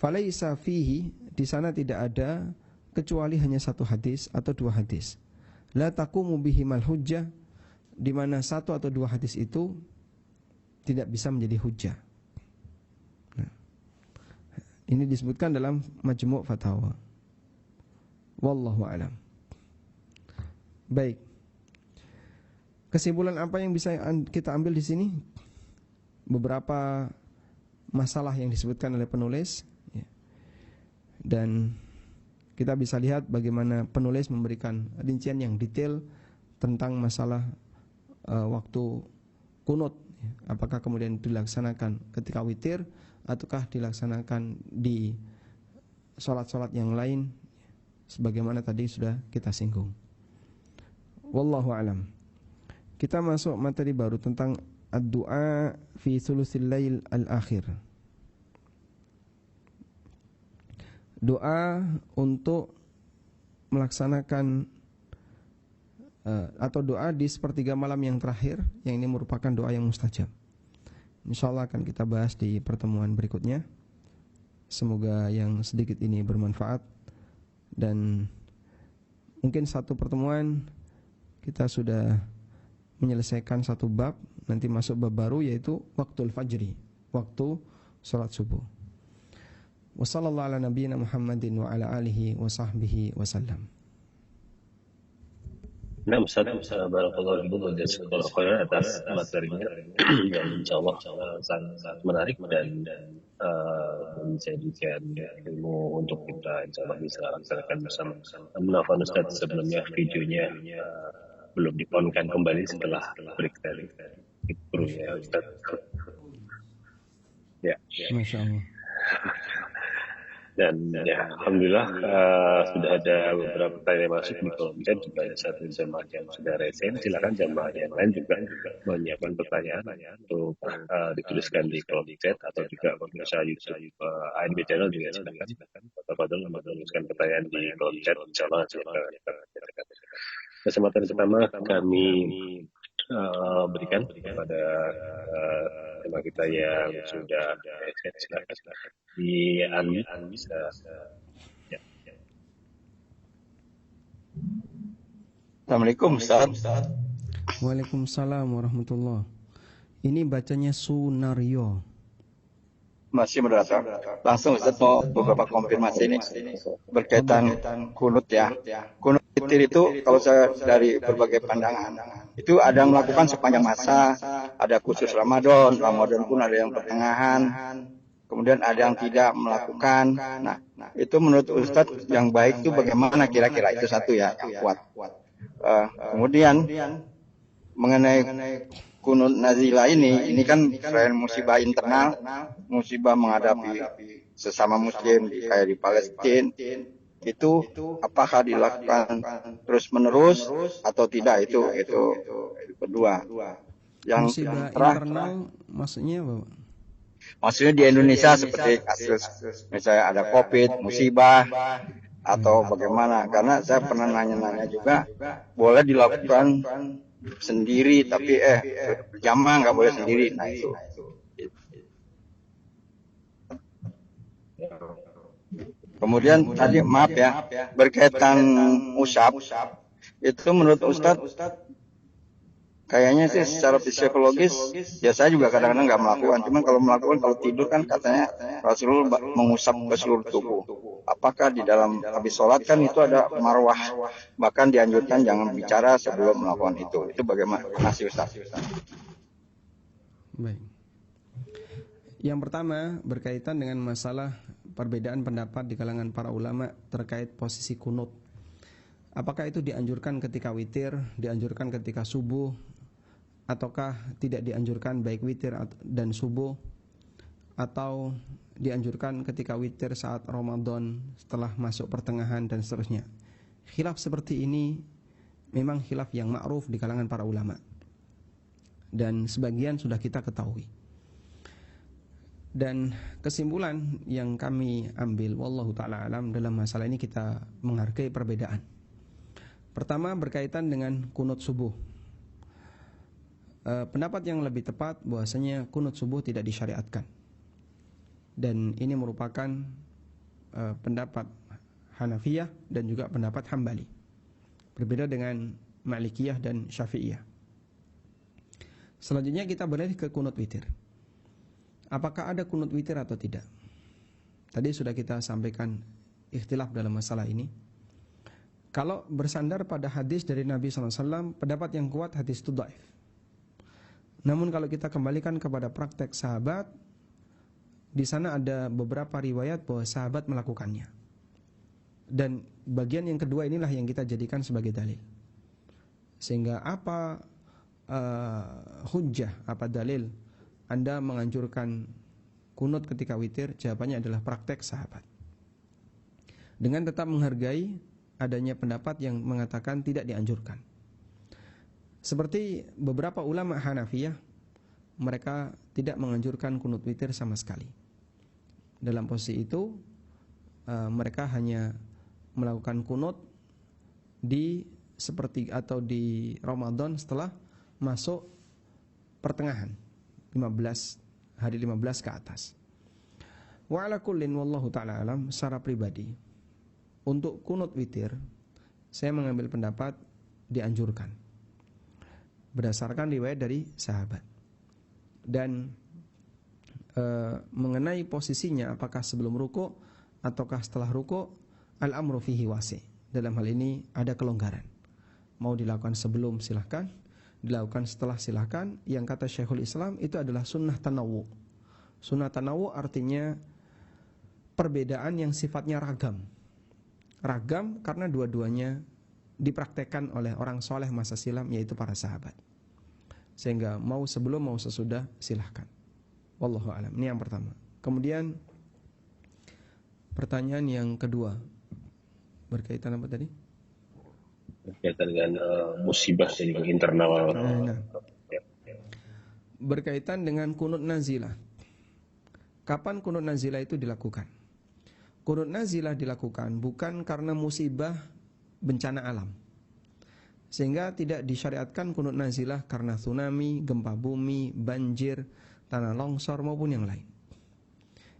falaysa fihi, di sana tidak ada kecuali hanya satu hadis atau dua hadis, la taqumu bihi mal hujjah, di mana satu atau dua hadis itu tidak bisa menjadi hujjah. Ini disebutkan dalam Majmu' Fatawa. Wallahu a'lam. Baik. Kesimpulan apa yang bisa kita ambil di sini? Beberapa masalah yang disebutkan oleh penulis, ya. Dan kita bisa lihat bagaimana penulis memberikan rincian yang detail tentang masalah waktu kunut, ya. Apakah kemudian dilaksanakan ketika witir ataukah dilaksanakan di sholat-sholat yang lain, sebagaimana tadi sudah kita singgung. Wallahu a'lam. Kita masuk materi baru tentang ad-du'a fi thuluthil lail al-akhir. Doa untuk melaksanakan atau doa di sepertiga malam yang terakhir, yang ini merupakan doa yang mustajab. InsyaAllah akan kita bahas di pertemuan berikutnya. Semoga yang sedikit ini bermanfaat. Dan mungkin satu pertemuan kita sudah menyelesaikan satu bab. Nanti masuk bab baru, yaitu waktul fajri, waktu sholat subuh. Wa sallallahu ala nabiyyina Muhammadin wa ala alihi wa sahbihi wa sallam. Nah, Ustaz, barakallahu fiikum wa jazakallahu khairan atas materinya yang insyaallah sangat menarik dan menjadikan ilmu untuk kita insya Allah bisa laksanakan bersama. Menelpon Ustaz sebelumnya videonya belum diponkan kembali setelah break tadi. Itu ya Ustaz. Ya. Masya Allah. Dan ya Alhamdulillah sudah ada beberapa pertanyaan masuk di kolom chat, juga ada satu jemaah yang sudah resen. Silakan jemaah yang lain juga menyiapkan pertanyaan untuk dituliskan di kolom chat atau juga pemirsa YouTube ANB Channel juga silakan. Fadhil menuliskan pertanyaan di kolom chat, insyaallah kesempatan pertama kami berikan kepada tema kita yang sudah silakan di unmute bisa ya. Assalamualaikum Ustaz. Waalaikumsalam warahmatullah. Ini bacanya Sunario. Masih moderator. Langsung Ustaz mau beberapa konfirmasi ini berkaitan kunut ya. Kunut witir itu kalau saya dari berbagai pandangan itu ada yang melakukan sepanjang masa, ada khusus Ramadan pun ada yang pertengahan, kemudian ada yang tidak melakukan. Nah, itu menurut Ustadz yang baik itu bagaimana kira-kira? Itu satu ya yang kuat. Kemudian mengenai kunut nazilah ini kan selain musibah internal, musibah menghadapi sesama muslim kayak di Palestina, itu apakah dilakukan terus menerus atau tidak? Itu kedua. Yang Musibah terakhir, internal maksudnya apa? maksudnya di Indonesia seperti kasus misalnya ada COVID, musibah atau bagaimana? Karena saya pernah nanya-nanya juga, boleh dilakukan sendiri tapi berjamaah nggak boleh sendiri. Nah itu. Kemudian tadi maaf ya, berkaitan usap, itu menurut Ustadz kayaknya sih secara psikologis ya saya juga kadang-kadang nggak melakukan. Cuman kalau melakukan, kalau tidur kan katanya Rasulullah mengusap ke seluruh tubuh. Apakah di dalam habis sholat kan itu ada marwah, bahkan dianjurkan jangan bicara sebelum melakukan itu. Itu bagaimana? Terima kasih Ustaz. Baik. Yang pertama berkaitan dengan masalah perbedaan pendapat di kalangan para ulama terkait posisi kunut. Apakah itu dianjurkan ketika witir, dianjurkan ketika subuh, ataukah tidak dianjurkan baik witir dan subuh, atau dianjurkan ketika witir saat Ramadan setelah masuk pertengahan dan seterusnya. Khilaf seperti ini memang khilaf yang ma'ruf di kalangan para ulama, dan sebagian sudah kita ketahui. Dan kesimpulan yang kami ambil wallahu ta'ala alam dalam masalah ini, kita menghargai perbedaan. Pertama berkaitan dengan kunut subuh. Pendapat yang lebih tepat bahwasanya kunut subuh tidak disyariatkan. Dan ini merupakan pendapat Hanafiyah dan juga pendapat Hambali. Berbeda dengan Malikiyah dan Syafi'iyah. Selanjutnya kita beralih ke kunut witir. Apakah ada kunut witir atau tidak? Tadi sudah kita sampaikan ikhtilaf dalam masalah ini. Kalau bersandar pada hadis dari Nabi SAW, pendapat yang kuat hadis itu dhaif. Namun kalau kita kembalikan kepada praktek sahabat, di sana ada beberapa riwayat bahwa sahabat melakukannya. Dan bagian yang kedua inilah yang kita jadikan sebagai dalil. Sehingga apa hujjah, apa dalil Anda menganjurkan kunut ketika witir? Jawabannya adalah praktek sahabat. Dengan tetap menghargai adanya pendapat yang mengatakan tidak dianjurkan. Seperti beberapa ulama Hanafiyah, mereka tidak menganjurkan kunut witir sama sekali. Dalam posisi itu, mereka hanya melakukan kunut di seperti atau di Ramadan setelah masuk pertengahan, hari 15 ke atas. Wa ala kullin wallahu ta'ala alam, secara pribadi untuk kunut witir saya mengambil pendapat dianjurkan berdasarkan riwayat dari sahabat. Dan mengenai posisinya, apakah sebelum ruku ataukah setelah ruku, al-amru fihi wasi'. Dalam hal ini ada kelonggaran. Mau dilakukan sebelum silahkan, dilakukan setelah silahkan. Yang kata Syekhul Islam itu adalah sunnah tanawwu, Sunnah tanawu artinya perbedaan yang sifatnya ragam. Ragam karena dua-duanya dipraktekkan oleh orang soleh masa silam, yaitu para sahabat. Sehingga mau sebelum mau sesudah silahkan. Wallahu a'lam. Ini yang pertama. Kemudian pertanyaan yang kedua berkaitan apa tadi? Berkaitan dengan musibah yang internal. Nah, berkaitan dengan kunut nazilah. Kapan kunut nazilah itu dilakukan? Kunut nazilah dilakukan bukan karena musibah bencana alam. Sehingga tidak disyariatkan kunut nazilah karena tsunami, gempa bumi, banjir, tanah longsor maupun yang lain.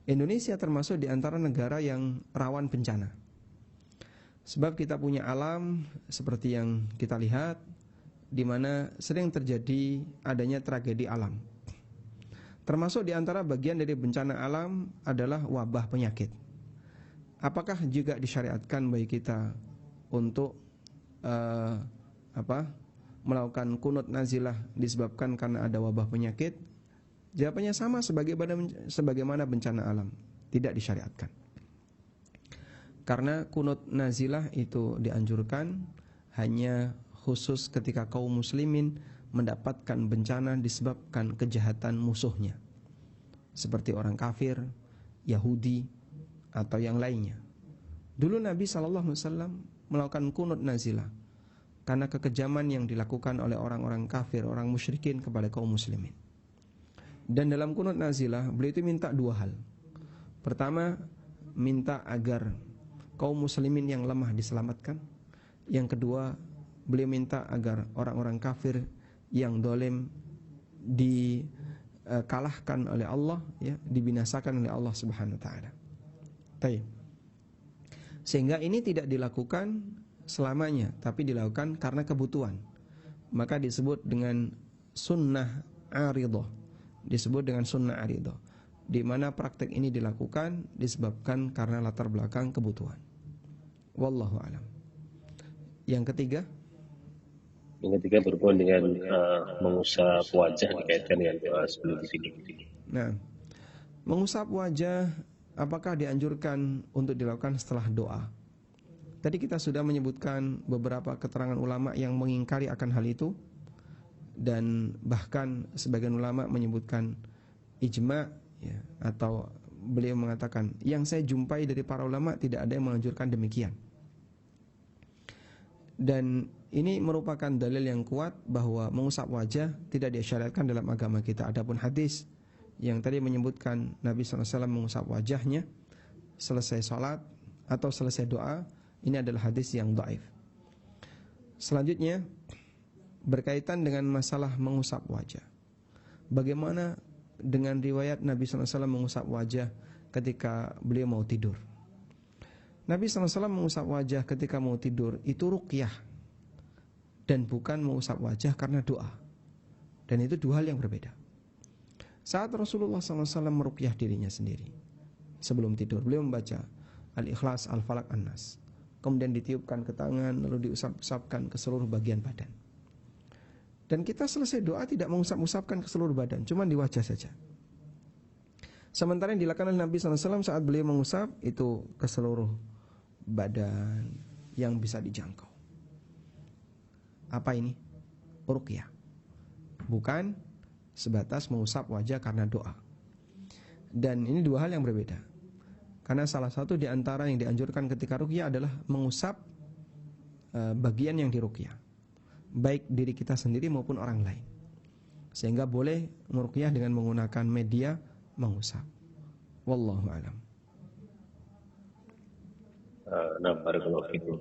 Indonesia termasuk di antara negara yang rawan bencana. Sebab kita punya alam seperti yang kita lihat, di mana sering terjadi adanya tragedi alam. Termasuk di antara bagian dari bencana alam adalah wabah penyakit. Apakah juga disyariatkan bagi kita untuk melakukan kunut nazilah disebabkan karena ada wabah penyakit? Jawabannya sama sebagaimana bencana alam, tidak disyariatkan. Karena kunut nazilah itu dianjurkan hanya khusus ketika kaum muslimin mendapatkan bencana disebabkan kejahatan musuhnya, seperti orang kafir, Yahudi, atau yang lainnya. Dulu Nabi SAW melakukan kunut nazilah karena kekejaman yang dilakukan oleh orang-orang kafir, orang musyrikin kepada kaum muslimin. Dan dalam kunut nazilah beliau itu minta dua hal. Pertama, minta agar kaum muslimin yang lemah diselamatkan. Yang kedua, beliau minta agar orang-orang kafir yang dolim dikalahkan oleh Allah, ya, dibinasakan oleh Allah Subhanahu wa taala. Sehingga ini tidak dilakukan selamanya, tapi dilakukan karena kebutuhan. Maka disebut dengan sunnah aridah. Disebut dengan sunnah aridah, di mana praktek ini dilakukan disebabkan karena latar belakang kebutuhan. Wallahu a'lam. Yang ketiga berhubungan dengan mengusap wajah dikaitkan dengan doa sebelum tidur. Nah, mengusap wajah apakah dianjurkan untuk dilakukan setelah doa? Tadi kita sudah menyebutkan beberapa keterangan ulama yang mengingkari akan hal itu. Dan bahkan sebagian ulama menyebutkan ijma, ya, atau beliau mengatakan yang saya jumpai dari para ulama tidak ada yang menganjurkan demikian. Dan ini merupakan dalil yang kuat bahwa mengusap wajah tidak disyariatkan dalam agama kita. Adapun hadis yang tadi menyebutkan Nabi SAW mengusap wajahnya selesai sholat atau selesai doa, ini adalah hadis yang dhaif. Selanjutnya berkaitan dengan masalah mengusap wajah. Bagaimana dengan riwayat Nabi SAW mengusap wajah ketika beliau mau tidur? Nabi SAW mengusap wajah ketika mau tidur itu ruqyah, dan bukan mengusap wajah karena doa. Dan itu dua hal yang berbeda. Saat Rasulullah SAW meruqyah dirinya sendiri sebelum tidur, beliau membaca Al-Ikhlas, Al-Falaq, An-Nas, kemudian ditiupkan ke tangan, lalu diusap-usapkan ke seluruh bagian badan. Dan kita selesai doa tidak mengusap-usapkan ke seluruh badan, cuma di wajah saja. Sementara yang dilakukan oleh Nabi SAW saat beliau mengusap itu ke seluruh badan yang bisa dijangkau. Apa ini? Ruqyah. Bukan sebatas mengusap wajah karena doa. Dan ini dua hal yang berbeda. Karena salah satu di antara yang dianjurkan ketika ruqyah adalah mengusap bagian yang diruqyah, baik diri kita sendiri maupun orang lain. Sehingga boleh meruqyah dengan menggunakan media mengusap. Wallahu a'lam. Nah, barakallahu fikum.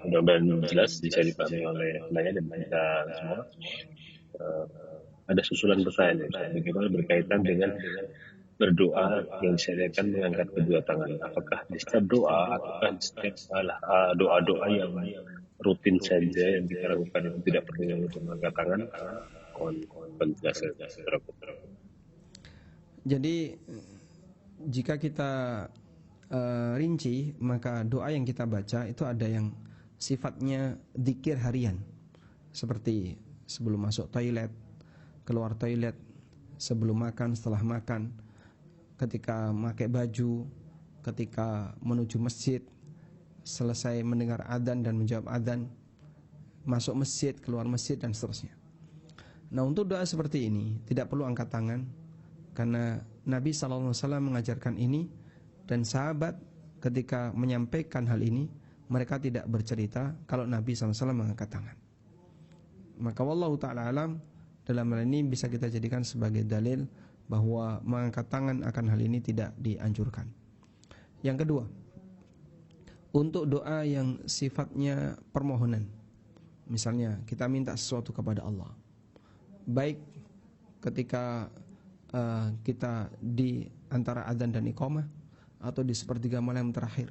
Mudah-mudahan jelas bisa dipahami oleh penanya dan kita semua. Ada susulan pertanyaan, bagaimana berkaitan dengan berdoa yang disyariatkan mengangkat kedua tangan. Apakah di setiap doa ataukah di setiap doa-doa yang rutin saja yang kita lakukan itu tidak perlu untuk mengangkat tangan? Penjelasan. Jadi jika kita rinci, maka doa yang kita baca itu ada yang sifatnya dzikir harian, seperti sebelum masuk toilet, keluar toilet, sebelum makan, setelah makan. ketika memakai baju, ketika menuju masjid, selesai mendengar adzan dan menjawab adzan, masuk masjid, keluar masjid, dan seterusnya. Nah, untuk doa seperti ini tidak perlu angkat tangan, karena Nabi SAW mengajarkan ini, dan sahabat ketika menyampaikan hal ini mereka tidak bercerita kalau Nabi SAW mengangkat tangan. Maka wallahu ta'ala alam, dalam hal ini bisa kita jadikan sebagai dalil bahwa mengangkat tangan akan hal ini tidak dianjurkan. Yang kedua, untuk doa yang sifatnya permohonan, misalnya kita minta sesuatu kepada Allah, baik ketika kita di antara adzan dan iqamah atau di sepertiga malam terakhir,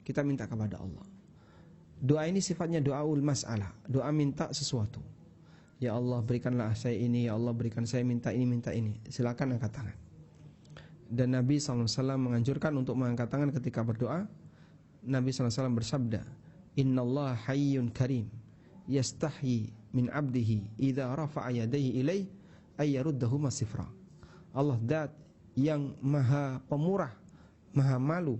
kita minta kepada Allah. Doa ini sifatnya doaul mas'alah, doa minta sesuatu. Ya Allah, berikanlah saya ini, ya Allah berikan saya, minta ini. Silakan angkat tangan. Dan Nabi SAW menganjurkan untuk mengangkat tangan ketika berdoa. Nabi SAW bersabda, Innallaha hayyun karim, yastahyi min abdihi idza rafa'a yadayhi ilaihi ayyaruddahuma sifra. Allah zat yang maha pemurah, maha malu.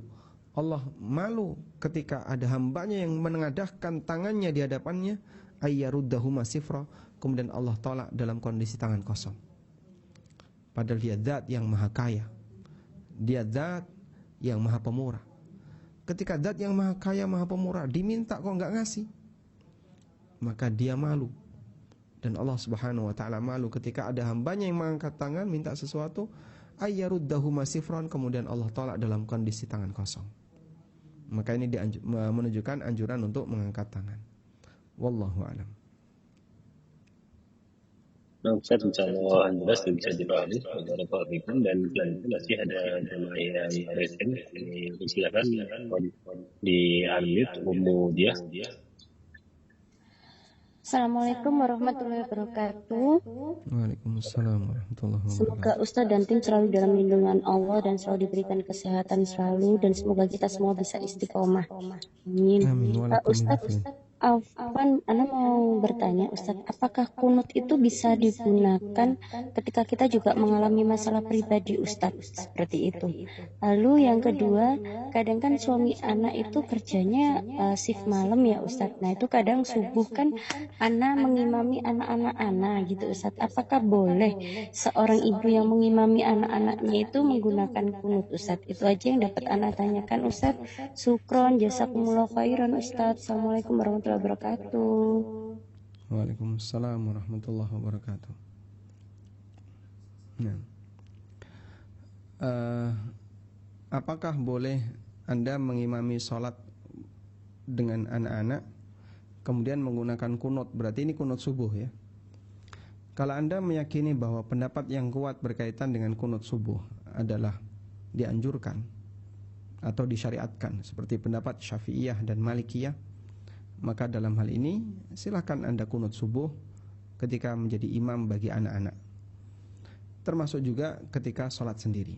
Allah malu ketika ada hambanya yang menengadahkan tangannya di hadapannya, ayyaruddahuma sifra, kemudian Allah tolak dalam kondisi tangan kosong. Padahal dia zat yang maha kaya, dia zat yang maha pemurah. Ketika zat yang maha kaya, maha pemurah diminta kok enggak ngasih, maka dia malu. Dan Allah Subhanahu wa taala malu ketika ada hambanya yang mengangkat tangan minta sesuatu, ayyaruddahuma sifran, kemudian Allah tolak dalam kondisi tangan kosong. Maka ini menunjukkan anjuran untuk mengangkat tangan. Wallahu a'lam. Nah, Ustaz, insyaallah jelas bisa dipahami. Dan selanjutnya masih ada jemaah yang resen. Silakan di unmute Ummu dia. Assalamualaikum warahmatullahi wabarakatuh. Waalaikumsalam warahmatullahi wabarakatuh. Semoga Ustadz dan tim selalu dalam lindungan Allah dan selalu diberikan kesehatan selalu, dan semoga kita semua bisa istiqomah. Amin. Ustadz, Afwan, Ana mau bertanya, Ustadz, apakah kunut itu bisa digunakan ketika kita juga mengalami masalah pribadi, Ustadz, seperti itu? Lalu yang kedua, kadang kan suami Ana itu kerjanya shift malam ya, Ustadz. Nah itu kadang subuh kan Ana mengimami anak-anak Ana gitu, Ustadz. Apakah boleh seorang ibu yang mengimami anak-anaknya itu menggunakan kunut, Ustadz? Itu aja yang dapat Ana tanyakan, Ustadz. Syukron, jazakumullah khairan, Ustadz. Assalamualaikum warahmatullahi wabarakatuh. Waalaikumsalam warahmatullahi wabarakatuh. Nah, apakah boleh Anda mengimami sholat dengan anak-anak kemudian menggunakan kunut? Berarti ini kunut subuh ya. Kalau Anda meyakini bahwa pendapat yang kuat berkaitan dengan kunut subuh adalah dianjurkan atau disyariatkan seperti pendapat Syafi'iyah dan Malikiyah, maka dalam hal ini silakan Anda kunut subuh ketika menjadi imam bagi anak-anak, termasuk juga ketika sholat sendiri.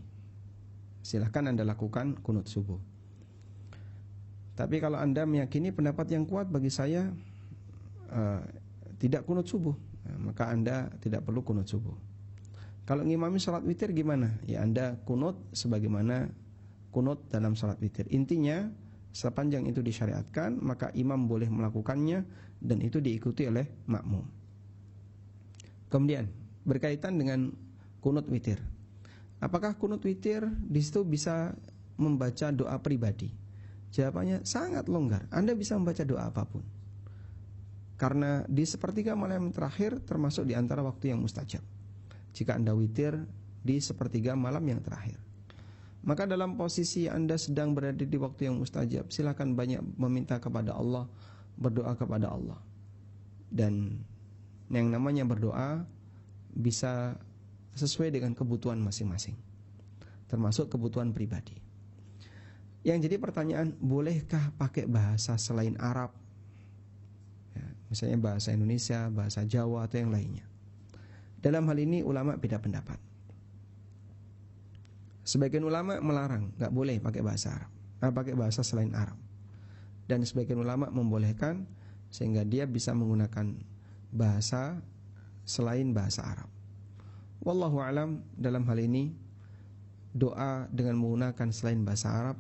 Silakan Anda lakukan kunut subuh. Tapi kalau Anda meyakini pendapat yang kuat bagi saya tidak kunut subuh, maka Anda tidak perlu kunut subuh. Kalau ngimami sholat witir gimana? Ya Anda kunut sebagaimana kunut dalam sholat witir. Intinya sepanjang itu disyariatkan, maka imam boleh melakukannya dan itu diikuti oleh makmum. Kemudian berkaitan dengan kunut witir. Apakah kunut witir di situ bisa membaca doa pribadi? Jawabannya sangat longgar. Anda bisa membaca doa apapun. Karena di sepertiga malam terakhir termasuk di antara waktu yang mustajab. Jika Anda witir di sepertiga malam yang terakhir, maka dalam posisi Anda sedang berada di waktu yang mustajab, silakan banyak meminta kepada Allah, berdoa kepada Allah. Dan yang namanya berdoa bisa sesuai dengan kebutuhan masing-masing, termasuk kebutuhan pribadi. Yang jadi pertanyaan, bolehkah pakai bahasa selain Arab? Ya, misalnya bahasa Indonesia, bahasa Jawa atau yang lainnya. Dalam hal ini ulama beda pendapat. Sebagian ulama melarang, nggak boleh pakai bahasa Arab, pakai bahasa selain Arab. Dan sebagian ulama membolehkan sehingga dia bisa menggunakan bahasa selain bahasa Arab. Wallahu alam, dalam hal ini doa dengan menggunakan selain bahasa Arab,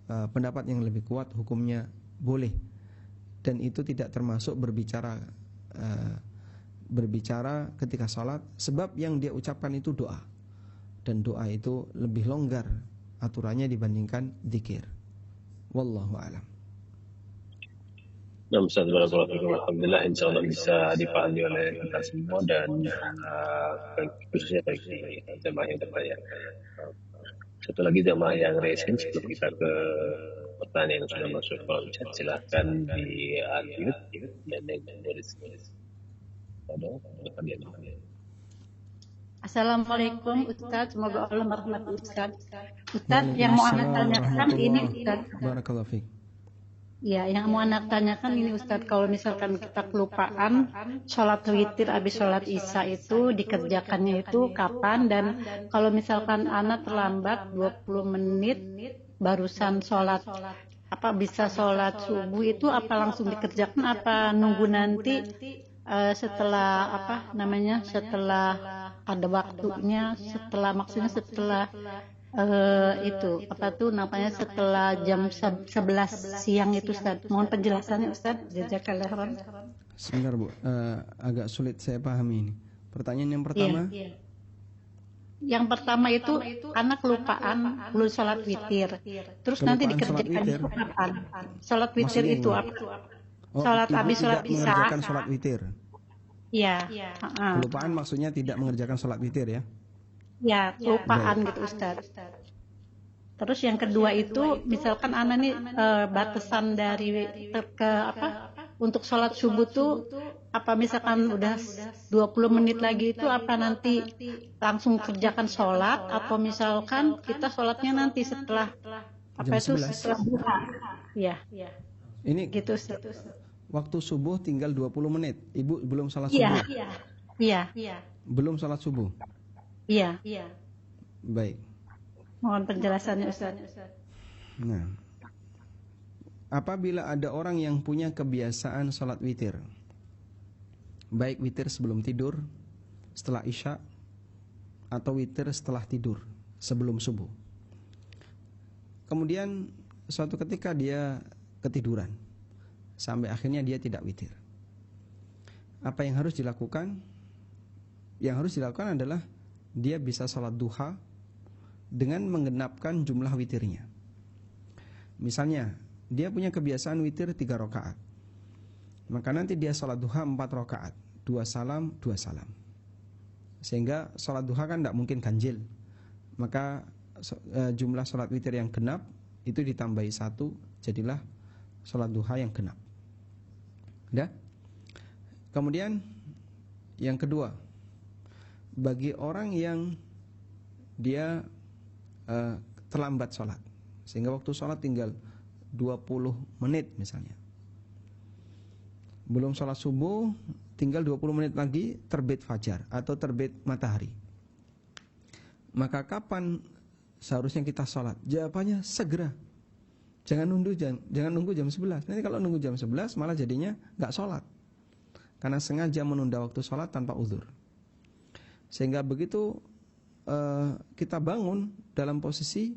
pendapat yang lebih kuat hukumnya boleh, dan itu tidak termasuk berbicara ketika sholat, sebab yang dia ucapkan itu doa, dan doa itu lebih longgar aturannya dibandingkan zikir. Wallahu a'lam. Nah, Ustaz, alhamdulillah, insya Allah bisa dipahami oleh kita semua dan khususnya bagi jemaah yang bertanya. Satu lagi jemaah yang resen, sebelum kita ke pertanyaan yang sudah masuk kolom chat, silahkan di unmute dan dari ada pertanyaan. Assalamualaikum Ustaz, semoga Allah merahmati Ustaz. Ustaz, yang mau anak tanyakan ini Ustaz. Barakallahu fiik. Ya, yang mau anak tanyakan ini Ustadz, kalau misalkan kita kelupaan sholat witir habis sholat isya itu dikerjakannya itu kapan, dan kalau misalkan anak terlambat 20 menit barusan sholat, apa bisa sholat subuh itu apa langsung dikerjakan, apa nunggu nanti setelah setelah ada waktunya, maksudnya itu setelah jam 11 siang itu Ustaz. Mohon penjelasannya Ustaz. Jazakallah khairan. Sebentar Bu, agak sulit saya pahami ini. Pertanyaan yang pertama. Iya. Yang pertama itu anak kelupaan belum sholat witir. Terus Kelupaan nanti dikerjakan itu kapan? Sholat witir Maksudnya itu apa? Sholat habis sholat isya. Mengerjakan sholat witir. Iya. Kelupaan maksudnya tidak mengerjakan sholat witir ya? Ya, kelupaan gitu Ustaz. Terus yang kedua itu misalkan anak nih batasan dari untuk sholat subuh tuh apa misalkan udah 20 menit lagi itu apa nanti langsung kerjakan sholat, atau misalkan kita sholatnya nanti setelah setelah duha. Ya. Ini gitu Ustaz. Waktu subuh tinggal 20 menit. Ibu belum sholat subuh? Iya. Belum sholat subuh? Iya. Baik. Mohon penjelasannya Ustaz. Nah, apabila ada orang yang punya kebiasaan sholat witir, baik witir sebelum tidur, setelah isya, atau witir setelah tidur, sebelum subuh, kemudian suatu ketika dia ketiduran, sampai akhirnya dia tidak witir, apa yang harus dilakukan? Yang harus dilakukan adalah dia bisa sholat duha dengan menggenapkan jumlah witirnya. Misalnya dia punya kebiasaan witir 3 rakaat, maka nanti dia sholat duha 4 rakaat, 2 salam, 2 salam. Sehingga sholat duha kan tidak mungkin ganjil, maka jumlah sholat witir yang genap itu ditambahi 1, jadilah sholat duha yang genap. Udah? Kemudian yang kedua, bagi orang yang dia terlambat sholat, sehingga waktu sholat tinggal 20 menit misalnya, belum sholat subuh, tinggal 20 menit lagi terbit fajar atau terbit matahari, maka kapan seharusnya kita sholat? Jawabannya segera. Jangan nunggu jam 11. Nanti kalau nunggu jam 11 malah jadinya gak sholat, karena sengaja menunda waktu sholat tanpa uzur. Sehingga begitu kita bangun dalam posisi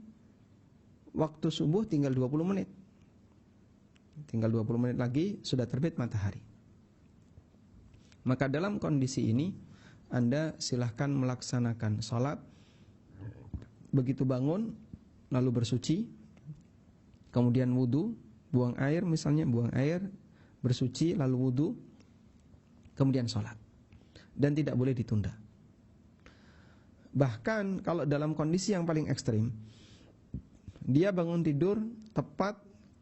waktu subuh tinggal 20 menit. Tinggal 20 menit lagi sudah terbit matahari. Maka dalam kondisi ini Anda silahkan melaksanakan sholat. Begitu bangun lalu bersuci, kemudian wudu, buang air misalnya, buang air, bersuci lalu wudu, kemudian sholat. Dan tidak boleh ditunda. Bahkan kalau dalam kondisi yang paling ekstrim, dia bangun tidur tepat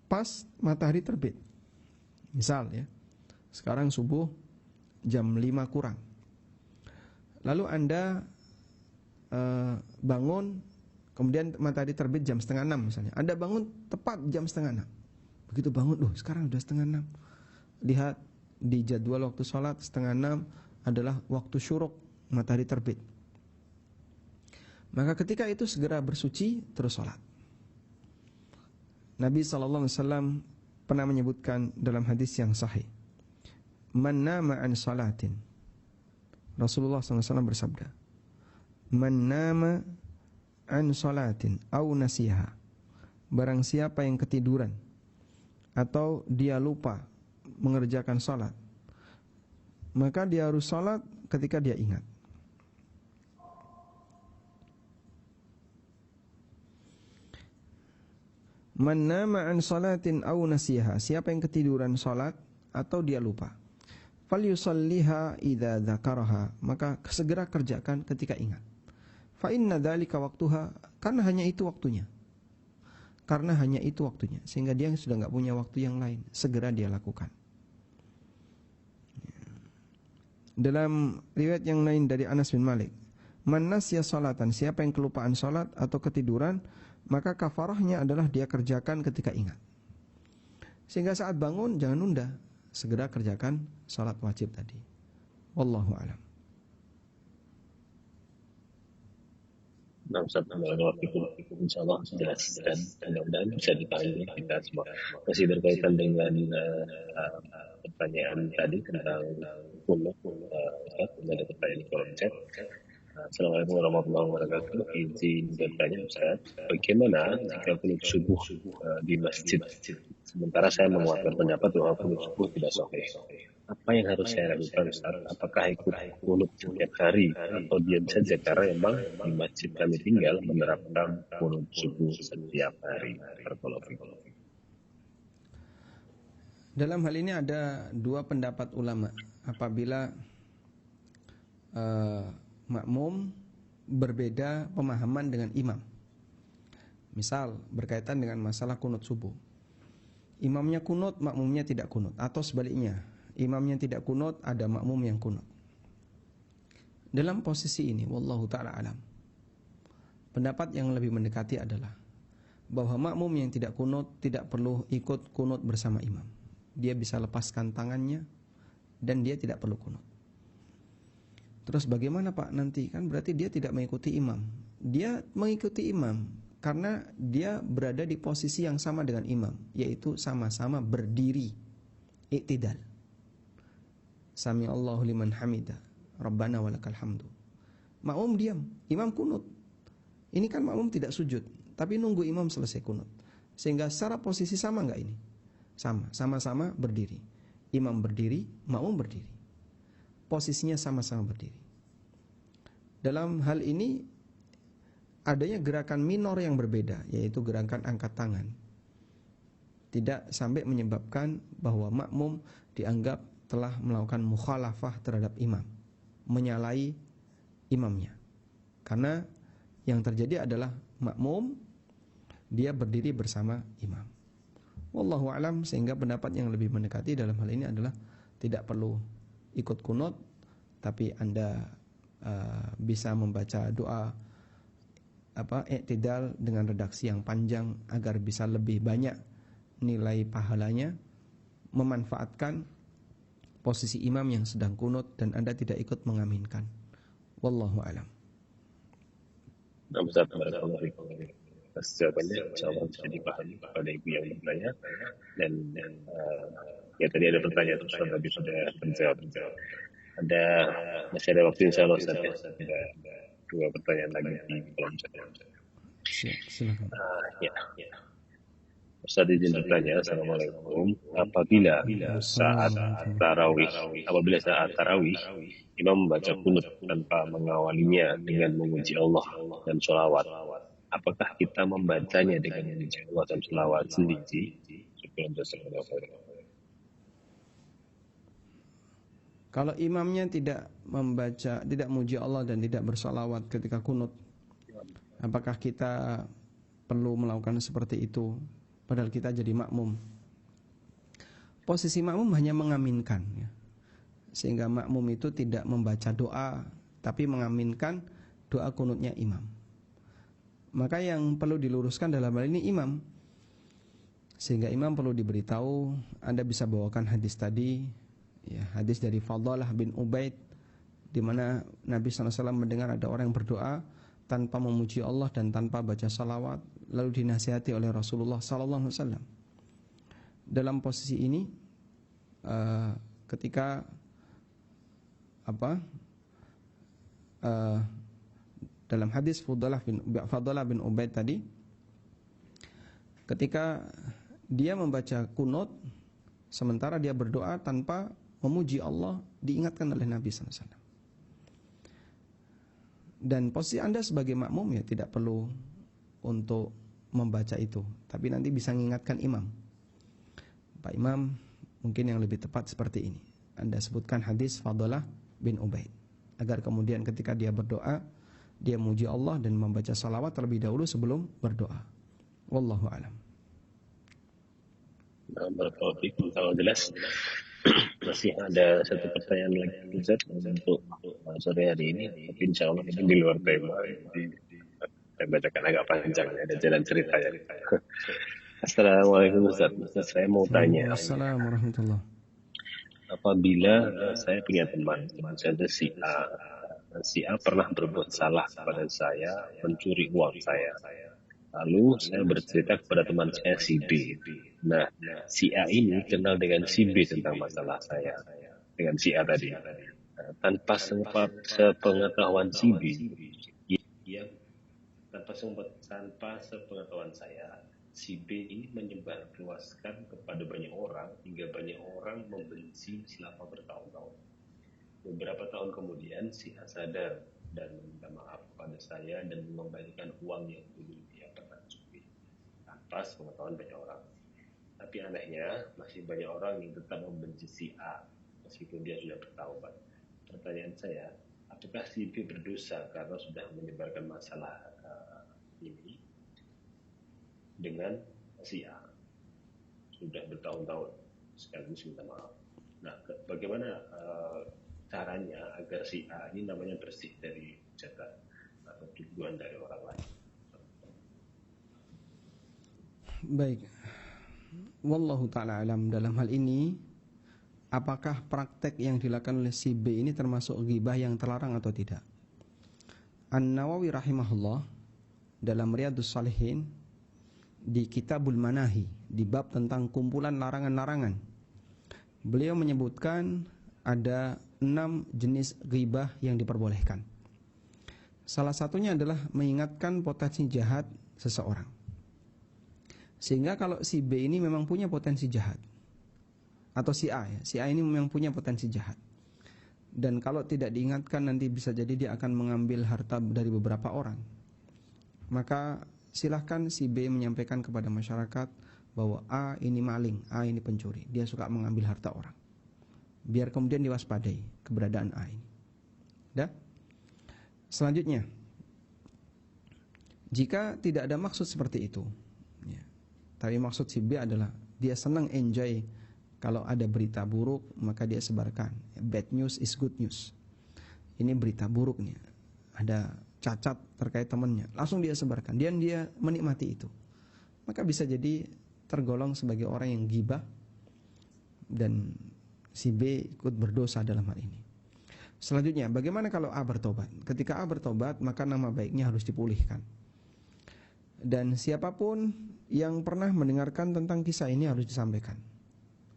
pas matahari terbit. Misal ya, sekarang subuh jam 5 kurang. Lalu Anda bangun, kemudian matahari terbit jam 5:30 misalnya. Anda bangun tepat jam 5:30. Begitu bangun, sekarang udah 5:30. Lihat di jadwal waktu sholat 5:30 adalah waktu syuruk, matahari terbit. Maka ketika itu segera bersuci terus sholat. Nabi SAW pernah menyebutkan dalam hadis yang sahih, man nama an salatin, Rasulullah SAW bersabda, man nama an salatin au nasiha, barang siapa yang ketiduran atau dia lupa mengerjakan salat, maka dia harus salat ketika dia ingat. Man nama an salatin au nasiha, siapa yang ketiduran salat atau dia lupa, falyusalliha idza dzakaraha, maka segera kerjakan ketika ingat. Fa inna dzalika waqtuha, karena hanya itu waktunya. Karena hanya itu waktunya, sehingga dia sudah enggak punya waktu yang lain, segera dia lakukan. Dalam riwayat yang lain dari Anas bin Malik, man nasiya salatan, siapa yang kelupaan salat atau ketiduran, maka kafarahnya adalah dia kerjakan ketika ingat. Sehingga saat bangun jangan nunda, segera kerjakan salat wajib tadi. Wallahu a'lam. Nah, Ustaz, waktu itu insyaallah jelas dan mudah-mudahan bisa dipahami kita semua. Masih berkaitan dengan pertanyaan tadi tentang kunut, Ustaz, ada pertanyaan di kolom chat. Assalamualaikum warahmatullahi wabarakatuh. Izin bertanya Ustaz, bagaimana jika kunut subuh di masjid? Sementara saya menguatkan pendapat bahwa kunut subuh tidak sahih. Apa yang harus saya lakukan Ustaz? Apakah ikut kunut setiap hari atau diam saja karena memang di masjid kami tinggal menerapkan kunut subuh setiap hari? Dalam hal ini ada dua pendapat ulama. Apabila makmum berbeda pemahaman dengan imam, misal berkaitan dengan masalah kunut subuh, imamnya kunut, makmumnya tidak kunut, atau sebaliknya, imamnya tidak kunut, ada makmum yang kunut. Dalam posisi ini, wallahu ta'ala alam, pendapat yang lebih mendekati adalah bahwa makmum yang tidak kunut tidak perlu ikut kunut bersama imam. Dia bisa lepaskan tangannya dan dia tidak perlu kunut. Terus bagaimana Pak nanti? Kan berarti dia tidak mengikuti imam. Dia mengikuti imam karena dia berada di posisi yang sama dengan imam, yaitu sama-sama berdiri, iktidal. Sami Allahu liman hamida, Rabbana walakal hamdu. Makmum diam, imam kunut. Ini kan makmum tidak sujud, tapi nunggu imam selesai kunut. Sehingga secara posisi sama enggak ini? Sama, sama-sama berdiri. Imam berdiri, makmum berdiri. Posisinya sama-sama berdiri. Dalam hal ini adanya gerakan minor yang berbeda, yaitu gerakan angkat tangan. Tidak sampai menyebabkan bahwa makmum dianggap telah melakukan mukhalafah terhadap imam, menyalahi imamnya. Karena yang terjadi adalah makmum dia berdiri bersama imam. Wallahu a'lam, sehingga pendapat yang lebih mendekati dalam hal ini adalah tidak perlu ikut kunut, tapi Anda bisa membaca doa i'tidal dengan redaksi yang panjang agar bisa lebih banyak nilai pahalanya, memanfaatkan posisi imam yang sedang kunut dan Anda tidak ikut mengaminkan. Wallahu a'lam. Atas jawabannya insyaallah bisa dipahami pada ibu yang bertanya, dan ya tadi ada pertanyaan terus tadi sudah terjawab. Masih ada waktu insyaallah Ustaz, ya. Ada dua pertanyaan lagi di kolom chat. Silakan. Ya. Ustaz izin bertanya, Assalamualaikum. Apabila saat tarawih imam membaca kunut tanpa mengawalinya dengan memuji Allah dan sholawat, apakah kita membacanya dengan memuji Allah dan sholawat sendiri? Kalau imamnya tidak membaca, tidak memuji Allah dan tidak bersolawat ketika kunut, apakah kita perlu melakukan seperti itu? Padahal kita jadi makmum. Posisi makmum hanya mengaminkan, ya. Sehingga makmum itu tidak membaca doa, tapi mengaminkan doa kunutnya imam. Maka yang perlu diluruskan dalam hal ini imam. Sehingga imam perlu diberitahu, Anda bisa bawakan hadis tadi, ya, hadis dari Fadalah bin Ubaid, di mana Nabi SAW mendengar ada orang yang berdoa tanpa memuji Allah dan tanpa baca salawat, lalu dinasihati oleh Rasulullah SAW. Dalam posisi ini, ketika dalam hadis Fadalah bin Ubaid tadi, ketika dia membaca kunut sementara dia berdoa tanpa memuji Allah, diingatkan oleh Nabi SAW. Dan posisi Anda sebagai makmum ya tidak perlu untuk membaca itu, tapi nanti bisa mengingatkan imam. Pak Imam, mungkin yang lebih tepat seperti ini, Anda sebutkan hadis Fadalah bin Ubaid, agar kemudian ketika dia berdoa, dia memuji Allah dan membaca salawat terlebih dahulu sebelum berdoa. Wallahu a'lam. Kalau jelas. Masih ada satu pertanyaan lagi Ustaz untuk sore hari ini, tapi insya Allah ini di luar tema. Saya bacakan agak panjang, ada jalan cerita ya. Assalamualaikum Ustaz. Saya mau tanya. Assalamualaikum warahmatullahi. Apabila saya punya teman saya si A pernah berbuat salah kepada saya, mencuri uang saya. Lalu saya bercerita kepada teman saya si B. Nah, si A ini kenal dengan si B tentang masalah saya dengan si A tadi. Tanpa sepengetahuan si B, tanpa sepengetahuan saya, si B ini menyebarluaskan kepada banyak orang hingga banyak orang membenci selama bertahun-tahun. Beberapa tahun kemudian si A sadar dan meminta maaf kepada saya dan mengembalikan uang yang dulu dia pernah curi atas pengetahuan banyak orang. Tapi anehnya masih banyak orang yang tetap membenci si A meskipun dia sudah bertaubat. Pertanyaan saya, apakah si B berdosa karena sudah menyebarkan masalah ini dengan si A sudah bertahun-tahun sekaligus minta maaf? Nah, bagaimana caranya agar si A ini namanya bersih dari hujatan atau tuduhan dari orang lain? Baik. Wallahu ta'ala alam. Dalam hal ini, apakah praktek yang dilakukan oleh si B ini termasuk ghibah yang terlarang atau tidak? An-Nawawi rahimahullah dalam Riyadhus Shalihin di Kitabul Manahi, di bab tentang kumpulan larangan-larangan, beliau menyebutkan ada 6 jenis ghibah yang diperbolehkan. Salah satunya adalah mengingatkan potensi jahat seseorang. Sehingga kalau si B ini memang punya potensi jahat, atau si A ya, si A ini memang punya potensi jahat, dan kalau tidak diingatkan nanti bisa jadi dia akan mengambil harta dari beberapa orang, maka silahkan si B menyampaikan kepada masyarakat bahwa A ini maling, A ini pencuri, dia suka mengambil harta orang, biar kemudian diwaspadai keberadaan A ini. Dah? Selanjutnya, jika tidak ada maksud seperti itu ya, tapi maksud si B adalah dia senang enjoy kalau ada berita buruk maka dia sebarkan. Bad news is good news. Ini berita buruk nih, ada cacat terkait temannya, langsung dia sebarkan, dan dia menikmati itu, maka bisa jadi tergolong sebagai orang yang ghibah, dan si B ikut berdosa dalam hal ini. Selanjutnya, bagaimana kalau A bertobat? Ketika A bertobat, maka nama baiknya harus dipulihkan. Dan siapapun yang pernah mendengarkan tentang kisah ini harus disampaikan.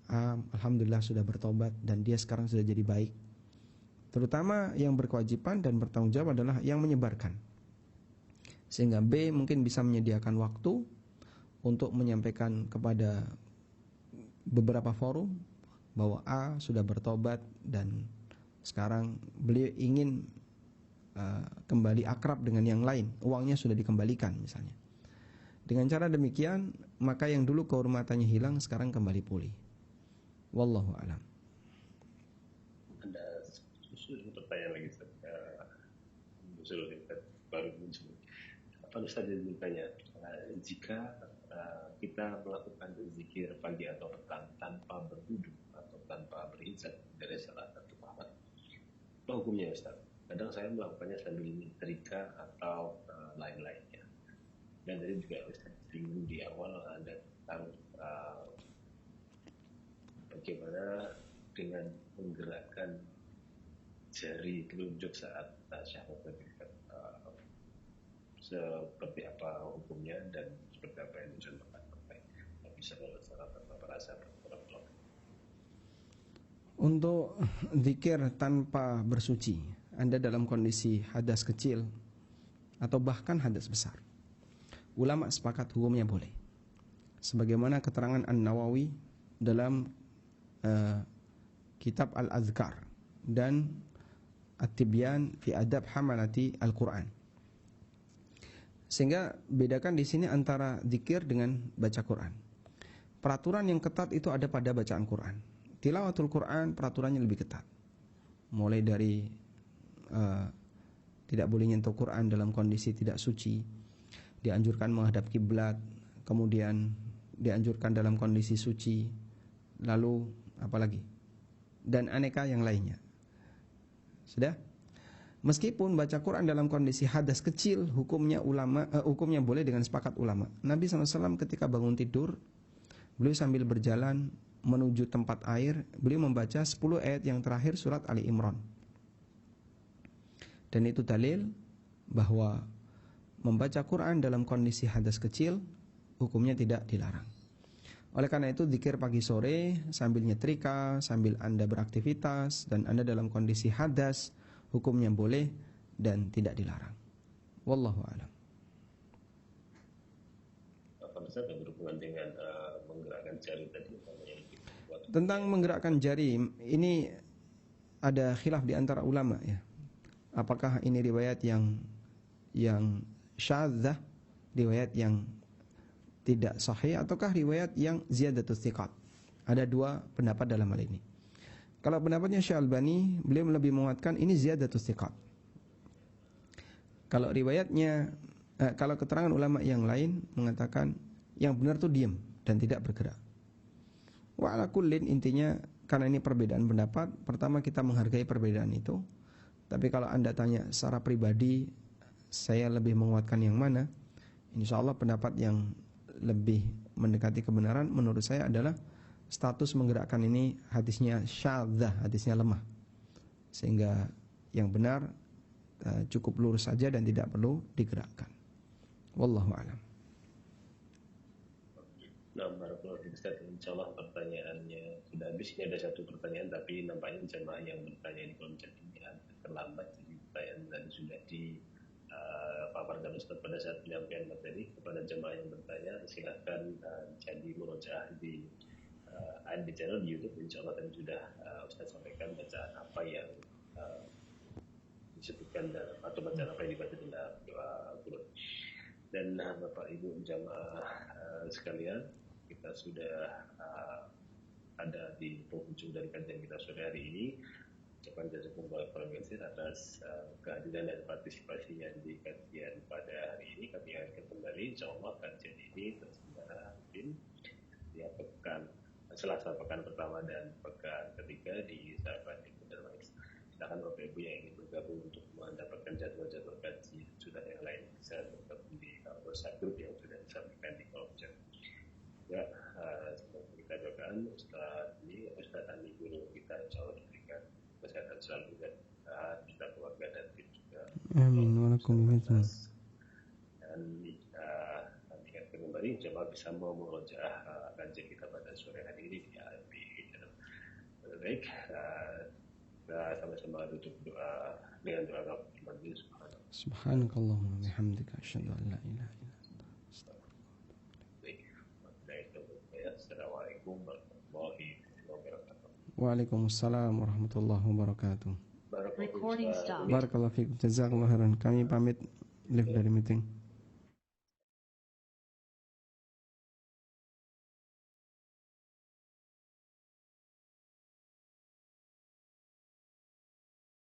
A, alhamdulillah sudah bertobat dan dia sekarang sudah jadi baik. Terutama yang berkewajiban dan bertanggung jawab adalah yang menyebarkan. Sehingga B mungkin bisa menyediakan waktu untuk menyampaikan kepada beberapa forum bahwa A sudah bertobat dan sekarang beliau ingin kembali akrab dengan yang lain, uangnya sudah dikembalikan misalnya. Dengan cara demikian, maka yang dulu kehormatannya hilang sekarang kembali pulih. Wallahu a'lam. Ada pertanyaan lagi baru muncul. Apa Ustaz ditanya, jika kita melakukan zikir pagi atau petang tanpa berwudu atau tanpa berizat dari salah satu pahala, apa hukumnya Ustaz? Kadang saya melakukannya sambil nyetrika atau lain-lainnya. Dan tadi juga Ustaz singgung di awal ada tentang bagaimana dengan menggerakkan jari telunjuk saat tasyahud tadi, seperti apa hukumnya dan seperti apa yang dicontohkan oleh Nabi sallallahu alaihi wasallam. Untuk zikir tanpa bersuci, Anda dalam kondisi hadas kecil, atau bahkan hadas besar. Ulama sepakat hukumnya boleh. Sebagaimana keterangan An-Nawawi dalam kitab Al-Azkar dan At-Tibyan fi Adab Hamalati Al-Quran. Sehingga bedakan di sini antara zikir dengan baca Quran. Peraturan yang ketat itu ada pada bacaan Quran. Tilawatul Quran peraturannya lebih ketat. Mulai dari tidak boleh nyentuh Quran dalam kondisi tidak suci, dianjurkan menghadap kiblat, kemudian dianjurkan dalam kondisi suci, lalu apalagi, dan aneka yang lainnya. Sudah? Meskipun baca Quran dalam kondisi hadas kecil, hukumnya boleh dengan sepakat ulama. Nabi SAW ketika bangun tidur, beliau sambil berjalan menuju tempat air, beliau membaca 10 ayat yang terakhir surat Ali Imran. Dan itu dalil bahwa membaca Quran dalam kondisi hadas kecil hukumnya tidak dilarang. Oleh karena itu zikir pagi sore sambil nyetrika, sambil Anda beraktivitas dan Anda dalam kondisi hadas, hukumnya boleh dan tidak dilarang. Wallahu a'lam. Apa saja berhubungan dengan menggerakkan jari tadi? Tentang menggerakkan jari, ini ada khilaf di antara ulama ya. Apakah ini riwayat yang syadzah, riwayat yang tidak sahih, ataukah riwayat yang ziyadatus thiqat? Ada dua pendapat dalam hal ini. Kalau pendapatnya Syalbani, beliau lebih menguatkan ini ziyadatus thiqat. Kalau riwayatnya, kalau keterangan ulama yang lain mengatakan yang benar tuh diam dan tidak bergerak. Wa ala kullin, intinya karena ini perbedaan pendapat, pertama kita menghargai perbedaan itu. Tapi kalau Anda tanya secara pribadi, saya lebih menguatkan yang mana? Insya Allah pendapat yang lebih mendekati kebenaran menurut saya adalah status menggerakkan ini hadisnya syadzah, hadisnya lemah. Sehingga yang benar cukup lurus saja dan tidak perlu digerakkan. Wallahu a'lam. Nah, barakallahu fiik Ustaz. Insyaallah pertanyaannya sudah habis. Ini ada satu pertanyaan, tapi nampaknya jemaah yang bertanya di kolom chat ini terlambat. Jadi pertanyaan tadi sudah dipaparkan Ustaz pada saat penyampaian materi. Kepada jemaah yang bertanya, silakan jadi murojaah di channel di YouTube. Insyaallah tadi sudah Ustaz sampaikan bacaan apa yang disebutkan atau bacaan apa yang dibaca dalam doa Qur'an. Dan Bapak Ibu jamaah sekalian, kita sudah ada di penghujung dari kajian kita sore hari ini. Ucapan jazakumullah khairan katsir atas kehadiran dan partisipasinya di kajian pada hari ini. Kami akan kembali insyaallah kajian ini secara rutin di pekan Selasa pekan pertama dan pekan ketiga di Sahabat Darmais. Silakan Bapak Ibu yang ingin bergabung untuk mendapatkan jadwal-jadwal kaji sudah yang lain bisa bergabung di WhatsApp group yang sudah disampaikan di kolom chat. Ya, kita doakan Ustaz Andi Guru kita insyaallah diberikan kesehatan selalu dan kita keluarga dan tim juga. Amin. Waalaikumsalam. Dan kami akan kembali coba bisa memurojaah kajian kita pada sore hari ini di AFP. Baik, kita sama-sama tutup doa dengan doa kafaratul majlis. Subhanakallahumma bihamdika asyhadu an la ilaha illa anta Baik, assalamualaikum warahmatullahi wabarakatuh. Waalaikumsalam warahmatullahi wabarakatuh. Recording stop. Barakallahu fiik. Jazakallahu khairan. Kami pamit live dari meeting.